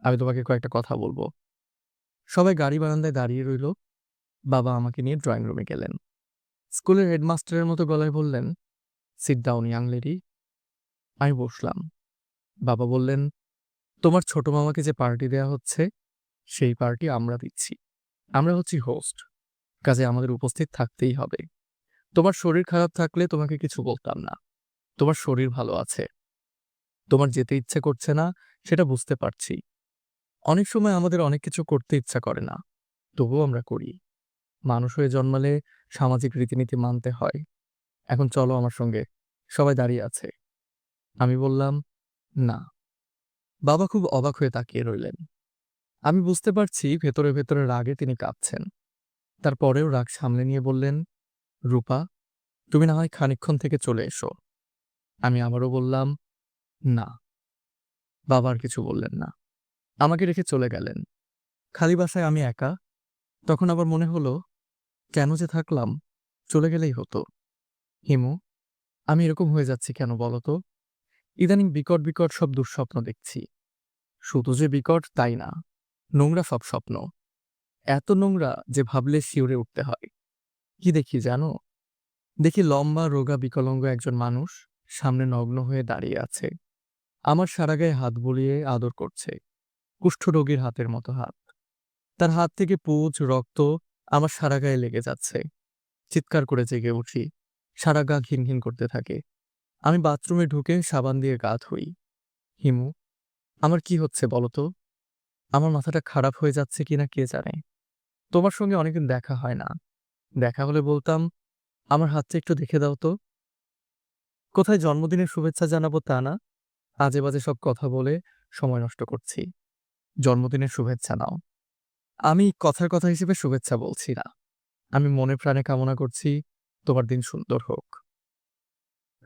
আমি তোমাকে কয়েকটা কথা বলবো। সবাই গাড়ি বারান্দায় দাঁড়িয়ে রইল। বাবা আমাকে নিয়ে ড্রয়িং রুমে গেলেন। স্কুলের হেডমাস্টারের মতো গলায় বললেন, সিট ডাউন ইয়াং লেডি। আমি বসলাম। বাবা বললেন, তোমার ছোট মামাকে যে পার্টি দেয়া হচ্ছে, সেই পার্টি আমরা দিচ্ছি। আমরা হচ্ছি হোস্ট, কাজে আমাদের উপস্থিত থাকতেই হবে। তোমার শরীর খারাপ থাকলে তোমাকে কিছু বলতাম না। তোমার শরীর ভালো আছে, তোমার যেতে ইচ্ছে করছে না, সেটা বুঝতে পারছি। অনেক সময় আমাদের অনেক কিছু করতে ইচ্ছা করে না, তবুও আমরা করি। মানুষ হয়ে জন্মালে সামাজিক রীতিনীতি মানতে হয়। এখন চলো আমার সঙ্গে, সবাই দাঁড়িয়ে আছে। আমি বললাম, না। বাবা খুব অবাক হয়ে তাকিয়ে রইলেন। আমি বুঝতে পারছি ভেতরে ভেতরে রাগে তিনি কাঁপছেন। তারপরেও রাগ সামলে নিয়ে বললেন, রূপা, তুমি না হয় খানিকক্ষণ থেকে চলে এসো। আমি আবারও বললাম, না। বাবা আর কিছু বললেন না, আমাকে রেখে চলে গেলেন। খালি বাসায় আমি একা। তখন আবার মনে হলো, কেন যে থাকলাম, চলে গেলেই হতো। হিমু, আমি এরকম হয়ে যাচ্ছি কেন বলো তো? ইদানিং বিকট বিকট সব দুঃস্বপ্ন দেখছি। শুধু যে বিকট তাই না, নোংরা সব স্বপ্ন। এত নোংরা যে ভাবলে শিউরে উঠতে হয়। কি দেখি জানো? দেখি লম্বা রোগা বিকলাঙ্গ একজন মানুষ সামনে নগ্ন হয়ে দাঁড়িয়ে আছে। আমার সারা গায়ে হাত বুলিয়ে আদর করছে, কুষ্ঠরোগীর হাতের মতো হাত। তার হাত থেকে পুঁজ রক্ত আমার সারা গায়ে লেগে যাচ্ছে। চিৎকার করে জেগে উঠি, সারা গা ঘিন ঘিন করতে থাকে। আমি বাথরুমে ঢুকে সাবান দিয়ে গা ধুই। হিমু, আমার কি হচ্ছে বলো তো? আমার মাথাটা খারাপ হয়ে যাচ্ছে কিনা কে জানে। তোমার সঙ্গে অনেকদিন দেখা হয় না, দেখা হলে বলতাম, আমার হাতটা একটু দেখে দাও তো। কোথায় জন্মদিনের শুভেচ্ছা জানাবো তা না, আজে বাজে সব কথা বলে সময় নষ্ট করছি। জন্মদিনের শুভেচ্ছা নাও। আমি কথার কথা হিসেবে শুভেচ্ছা বলছি না, আমি মনে প্রাণে কামনা করছি তোমার দিন সুন্দর হোক।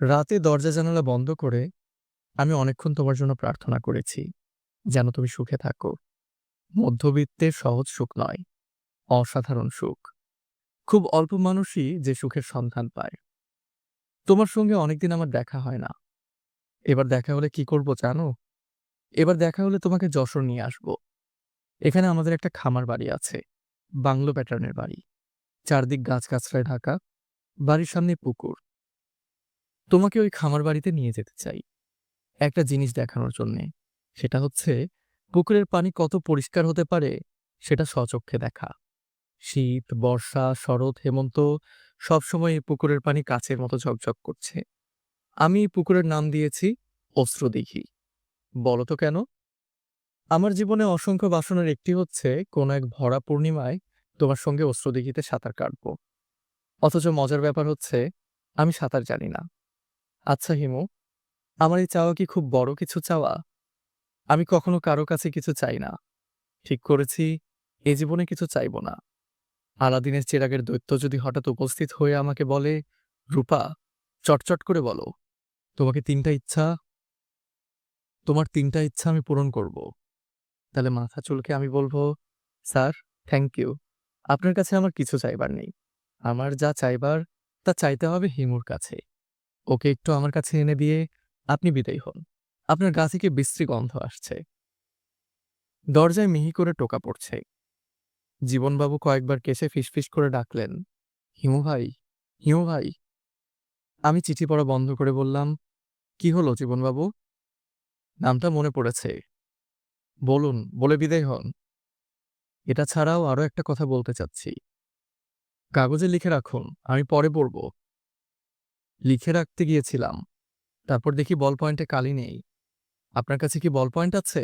রাতে দরজা জানালা বন্ধ করে আমি অনেকক্ষণ তোমার জন্য প্রার্থনা করেছি, যেন তুমি সুখে থাকো। মধ্যবিত্তের সহজ সুখ নয়, অসাধারণ সুখ। খুব অল্প মানুষই যে সুখের সন্ধান পায়। তোমার সঙ্গে অনেকদিন আমার দেখা হয় না। এবার দেখা হলে কি করব জানো? এবার দেখা হলে তোমাকে যশোর নিয়ে আসব। এখানে আমাদের একটা খামার বাড়ি আছে, বাংলো প্যাটার্নের বাড়ি। চারদিক গাছগাছড়ায় ঢাকা, বাড়ির সামনে পুকুর। তোমাকে ওই খামার বাড়িতে নিয়ে যেতে চাই, একটা জিনিস দেখানোর জন্যে। সেটা হচ্ছে পুকুরের পানি কত পরিষ্কার হতে পারে, সেটা স্বচক্ষে দেখা। শীত, বর্ষা, শরৎ, হেমন্ত সবসময় এই পুকুরের পানি কাচের মতো ঝকঝক করছে। আমি এই পুকুরের নাম দিয়েছি অশ্রুদিঘি। বলো তো কেন? আমার জীবনে অসংখ্য বাসনার একটি হচ্ছে কোন এক ভরা পূর্ণিমায় তোমার সঙ্গে অশ্রুদিঘিতে সাঁতার কাটবো। অথচ মজার ব্যাপার হচ্ছে আমি সাঁতার জানি না। আচ্ছা হিমু, আমার এই চাওয়া কি খুব বড় কিছু চাওয়া? আমি কখনো কারো কাছে কিছু চাই না। ঠিক করেছি, এ জীবনে কিছু চাইব না। আলাদিনের চেরাগের দৈত্য যদি হঠাৎ উপস্থিত হয়ে আমাকে বলে, রূপা, চটচট করে বলো, তোমাকে তিনটা ইচ্ছা, তোমার তিনটা ইচ্ছা আমি পূরণ করব। তাহলে মাথা চুলকে আমি বলবো, স্যার, থ্যাংক ইউ। আপনার কাছে আমার কিছু চাইবার নেই। আমার যা চাইবার তা চাইতে হবে হিমুর কাছে। ওকে একটু আমার কাছে এনে দিয়ে আপনি বিদায় হন। আপনার গা থেকে বিশ্রী গন্ধ আসছে। দরজায় মিহি করে টোকা পড়ছে। জীবনবাবু কয়েকবার কেসে ফিসফিস করে ডাকলেন, হিমু ভাই, হিমু ভাই। আমি চিঠি পড়া বন্ধ করে বললাম, কি হলো জীবনবাবু? নামটা মনে পড়েছে, বলুন, বলে বিদায় হন। এটা ছাড়াও আরো একটা কথা বলতে চাচ্ছি। কাগজে লিখে রাখুন, আমি পরে পড়ব। লিখে রাখতে গিয়েছিলাম, তারপর দেখি বল পয়েন্টে কালি নেই। আপনার কাছে কি বল পয়েন্ট আছে?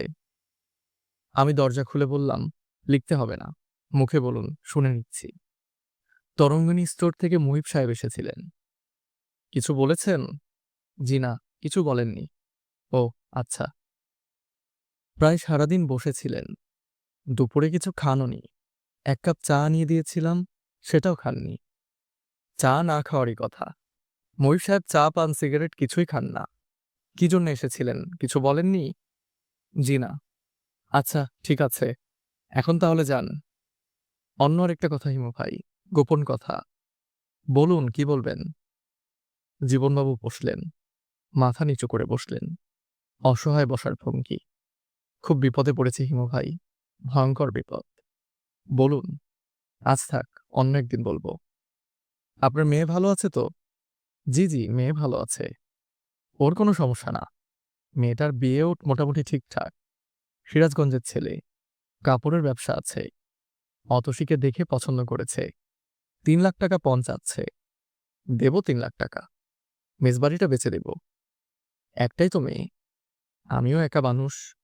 আমি দরজা খুলে বললাম, লিখতে হবে না, মুখে বলুন, শুনে নিচ্ছি। তরঙ্গিনী স্টোর থেকে মুহিব সাহেব এসেছিলেন। কিছু বলেছেন? জি না, কিছু বলেননি। ও আচ্ছা। প্রায় সারাদিন বসেছিলেন, দুপুরে কিছু খাননি। এক কাপ চা আনিয়ে দিয়েছিলাম, সেটাও খাননি। চা না খাওয়ারই কথা। ময়ূর সাহেব চা পান সিগারেট কিছুই খান না। কি জন্য এসেছিলেন কিছু বলেননি? জি না। আচ্ছা ঠিক আছে, এখন তাহলে যান। অন্য আরেকটা কথা হিমু ভাই, গোপন কথা। বলুন, কি বলবেন? জীবনবাবু বসলেন, মাথা নিচু করে বসলেন, অসহায় বসার ভঙ্গি। খুব বিপদে পড়েছি হিমু ভাই, ভয়ঙ্কর বিপদ। বলুন, আজ থাক, অন্য একদিন বলবো। আপনার মেয়ে ভালো আছে তো? জি, জি, মেয়ে ভালো আছে। ওর কোনো সমস্যা না। মেয়েটার বিয়েও মোটামুটি ঠিকঠাক। সিরাজগঞ্জের ছেলে, কাপড়ের ব্যবসা আছে। অতসীকে দেখে পছন্দ করেছে। ৩ লাখ টাকা পণ চাচ্ছে। দেব ৩ লাখ টাকা। মেজবাড়িটা বেচে দেব। একটাই তো মেয়ে। আমিও একা মানুষ।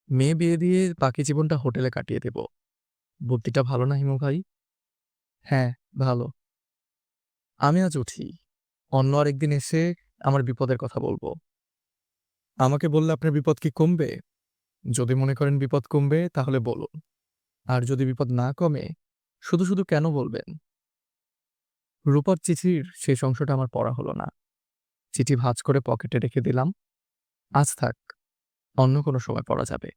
মেয়ে বিয়ে দিয়ে বাকি জীবনটা হোটেলে কাটিয়ে দেব। বুদ্ধিটা ভালো না হিমু ভাই? হ্যাঁ, ভালো। আমি আজ উঠি। অন্য আরেকদিন এসে আমার বিপদের কথা বলবো। আমাকে বললে আপনার বিপদ কি কমবে? যদি মনে করেন বিপদ কমবে তাহলে বলুন। আর যদি বিপদ না কমে, শুধু, শুধু কেন বলবেন? রূপার চিঠির শেষ অংশটা আমার পড়া হলো না। চিঠি ভাঁজ করে পকেটে রেখে দিলাম। আজ থাক, অন্য কোনো সময় পড়া যাবে।